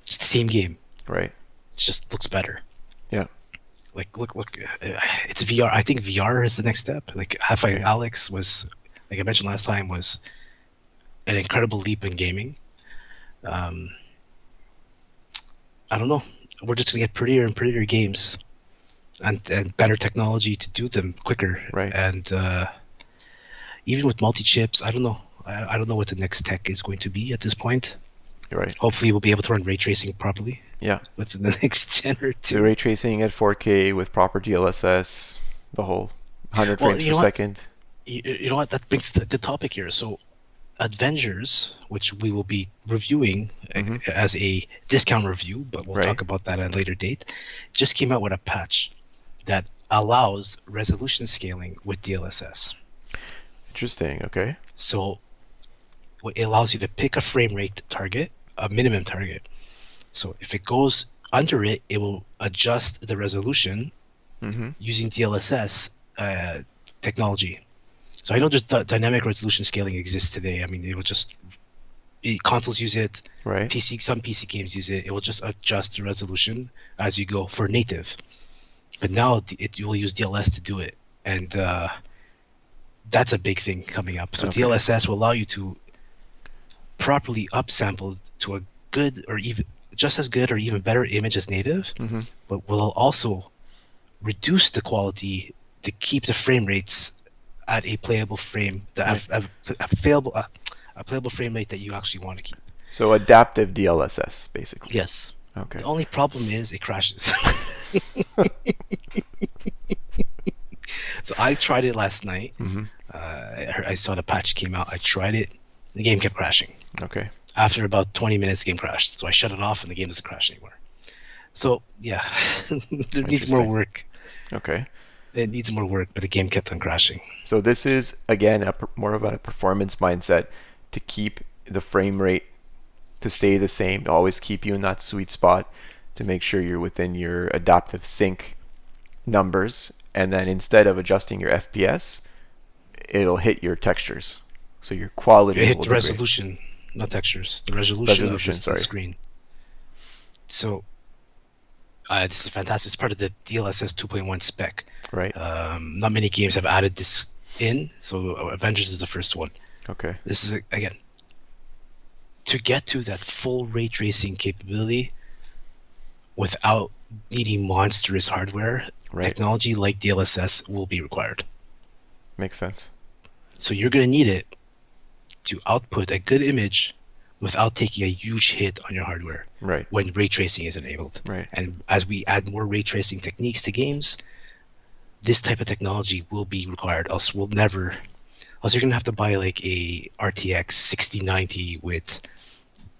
it's the same game. Right. It just looks better. Yeah. Like look, it's VR. I think VR is the next step. Like Half-Life Alyx was, like I mentioned last time, was an incredible leap in gaming. I don't know. We're just gonna get prettier and prettier games, and better technology to do them quicker. Right. And even with multi-chips, I don't know. I don't know what the next tech is going to be at this point. You're right. Hopefully, we'll be able to run ray tracing properly. Yeah. Within the next gen or two. The ray tracing at 4K with proper DLSS, the whole 100 frames per second. You know what? That brings a good topic here. So, Avengers, which we will be reviewing as a discount review, but we'll talk about that at a later date, just came out with a patch that allows resolution scaling with DLSS. Interesting. Okay. So it allows you to pick a frame rate target, a minimum target. So if it goes under it, it will adjust the resolution using DLSS technology. So I know there's dynamic resolution scaling exists today. I mean, it will just consoles use it. Right. Some PC games use it. It will just adjust the resolution as you go for native. But now you will use DLSS to do it, and that's a big thing coming up. So DLSS will allow you to properly upsample to a good or even just as good or even better image as native, but will also reduce the quality to keep the frame rates at a playable frame, a playable frame rate that you actually want to keep. So adaptive DLSS, basically. Yes. Okay. The only problem is it crashes. So I tried it last night. I saw the patch came out. I tried it. The game kept crashing. Okay. After about 20 minutes, the game crashed. So I shut it off, and the game doesn't crash anymore. So yeah, there needs more work. Okay. It needs more work, but the game kept on crashing. So this is again more of a performance mindset to keep the frame rate to stay the same, to always keep you in that sweet spot, to make sure you're within your adaptive sync numbers, and then instead of adjusting your FPS, it'll hit your textures. So your quality will hit the degrade. Resolution, not textures. The resolution of the screen. So this is fantastic. It's part of the DLSS 2.1 spec. Right. Not many games have added this in, so Avengers is the first one. Okay. This is again to get to that full ray tracing capability without needing monstrous hardware, technology like DLSS will be required. Makes sense. So you're going to need it to output a good image without taking a huge hit on your hardware when ray tracing is enabled. And as we add more ray tracing techniques to games, this type of technology will be required. Else you're going to have to buy like a RTX 6090 with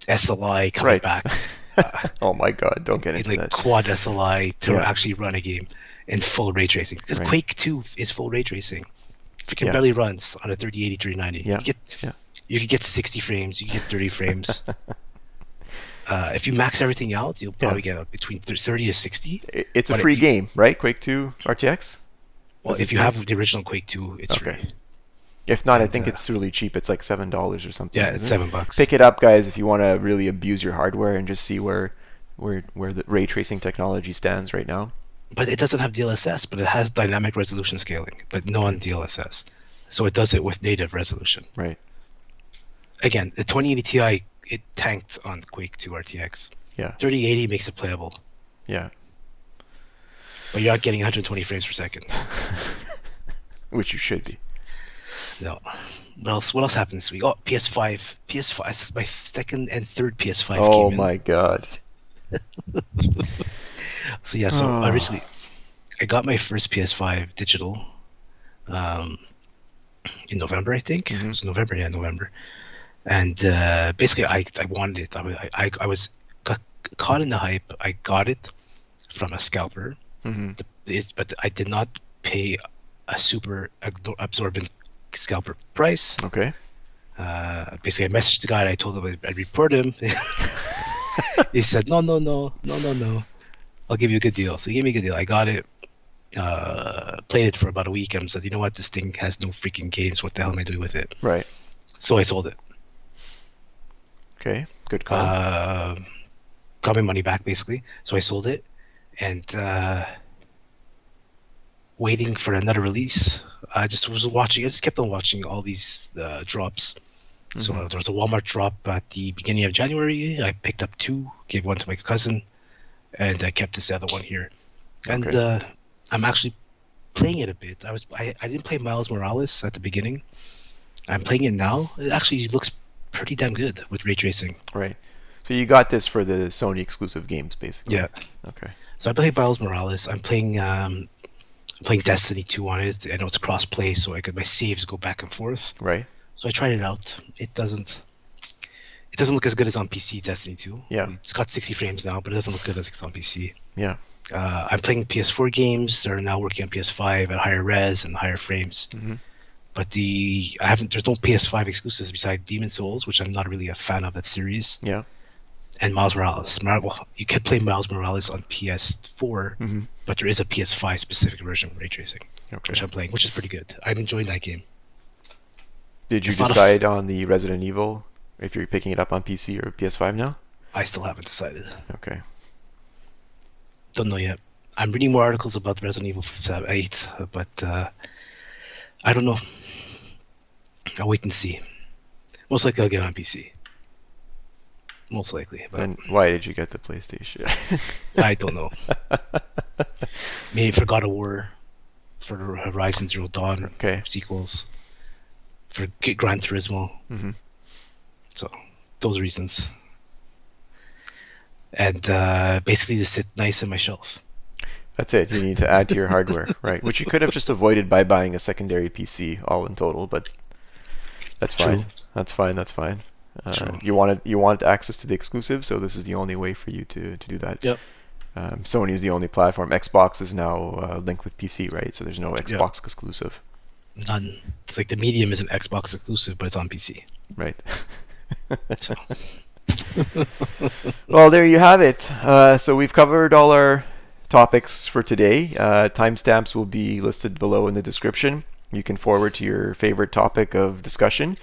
SLI coming back. Oh my god, don't get into that. Quad SLI to actually run a game in full ray tracing. Because Quake 2 is full ray tracing. Freaking barely runs on a 3080, 3090. You could get 60 frames, you could get 30 frames. If you max everything out, you'll probably get between 30 to 60. It's a free game, right? Quake 2 RTX? Well, if you have the original Quake 2, it's free. If not, I think it's really cheap. It's like $7 or something. Yeah, it's $7. Pick it up, guys, if you want to really abuse your hardware and just see where the ray tracing technology stands right now. But it doesn't have DLSS, but it has dynamic resolution scaling, but no on DLSS. So it does it with native resolution. Right. Again, the 2080 Ti, it tanked on Quake 2 RTX. Yeah. 3080 makes it playable. Yeah. But you're not getting 120 frames per second. Which you should be. No. What else happened this week? Oh, PS5. PS5. My second and third PS5 came in. Oh my god. So yeah, originally I got my first PS5 digital in November, I think. It was November. And basically I wanted it. I was got caught in the hype. I got it from a scalper. But I did not pay a super absorbent scalper price. Okay. Basically I messaged the guy and I told him I'd report him. He said, no. I'll give you a good deal. So he gave me a good deal. I got it, played it for about a week, and said, you know what, this thing has no freaking games. What the hell am I doing with it? Right. So I sold it. Okay, good call. Got my money back, basically. So I sold it, and waiting for another release. I just kept on watching all these drops. So there was a Walmart drop at the beginning of January. I picked up 2, gave one to my cousin, and I kept this other one here. And I'm actually playing it a bit. I didn't play Miles Morales at the beginning. I'm playing it now. It actually looks pretty damn good with ray tracing. Right. So you got this for the Sony exclusive games, basically. Yeah. Okay. So I play Miles Morales. I'm playing Destiny 2 on it. I know it's cross-play, so my saves go back and forth. Right. So I tried it out. It doesn't look as good as on PC, Destiny 2. Yeah. It's got 60 frames now, but it doesn't look good as it's on PC. Yeah. I'm playing PS4 games that are now working on PS5 at higher res and higher frames. But there's no PS5 exclusives besides Demon Souls, which I'm not really a fan of that series. Yeah. And Miles Morales. You could play Miles Morales on PS4, but there is a PS5 specific version of ray tracing, which I'm playing, which is pretty good. I'm enjoying that game. Did you decide on the Resident Evil, if you're picking it up on PC or PS5 now? I still haven't decided. Okay. Don't know yet. I'm reading more articles about Resident Evil 8, but I don't know. I'll wait and see. Most likely I'll get it on PC. Most likely. But then why did you get the PlayStation? I don't know. Maybe for God of War, for Horizon Zero Dawn sequels, for Gran Turismo. So those reasons. And basically to sit nice on my shelf. That's it. You need to add to your hardware, right? Which you could have just avoided by buying a secondary PC, all in total. But that's fine. True. That's fine. You wanted access to the exclusive, so this is the only way for you to do that. Yep. Sony is the only platform. Xbox is now linked with PC, right? So there's no Xbox exclusive. None. It's like the Medium is an Xbox exclusive, but it's on PC. Right. Well, there you have it. So we've covered all our topics for today. Timestamps will be listed below in the description. You can forward to your favorite topic of discussion.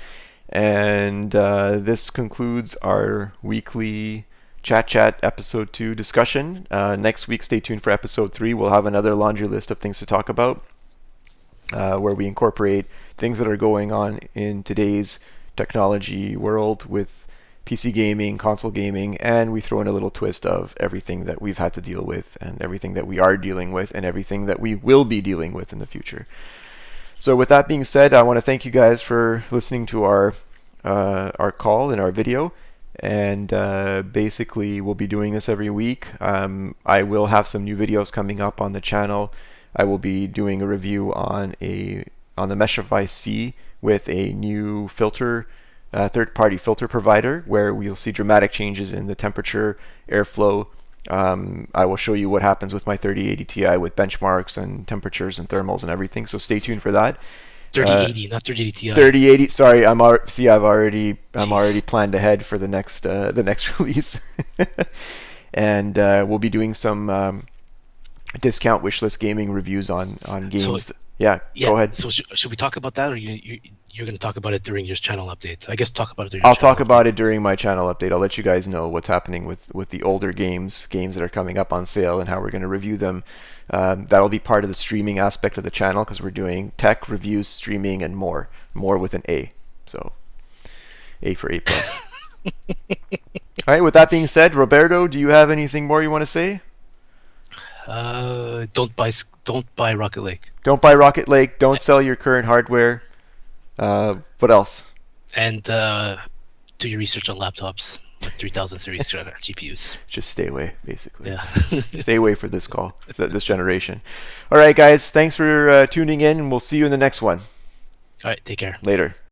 And this concludes our weekly Chat episode 2 discussion. Next week, stay tuned for episode 3. We'll have another laundry list of things to talk about, where we incorporate things that are going on in today's technology world with PC gaming, console gaming, and we throw in a little twist of everything that we've had to deal with, and everything that we are dealing with, and everything that we will be dealing with in the future. So with that being said, I want to thank you guys for listening to our call and our video. And basically, we'll be doing this every week. I will have some new videos coming up on the channel. I will be doing a review on the Meshify C with a new filter, third-party filter provider, where we'll see dramatic changes in the temperature, airflow. I will show you what happens with my 3080 Ti with benchmarks and temperatures and thermals and everything. So stay tuned for that. 3080, not 3080 Ti. 3080. Sorry, I'm already planned ahead for the next release, and we'll be doing some discount wishlist gaming reviews on games. So, yeah, go ahead. So should we talk about that, or you're going to talk about it during your channel update? I guess talk about it during. I'll talk about it during my channel update. I'll let you guys know what's happening with the older games that are coming up on sale, and how we're going to review them. That'll be part of the streaming aspect of the channel, because we're doing tech reviews, streaming, and more with an A. So A for A+. All right. With that being said, Roberto, do you have anything more you want to say? Don't buy Rocket Lake. Don't buy Rocket Lake. Don't sell your current hardware. What else? And do your research on laptops with 3000 series GPUs. Just stay away, basically. Yeah. Stay away for this call, this generation. All right, guys. Thanks for tuning in, and we'll see you in the next one. All right. Take care. Later.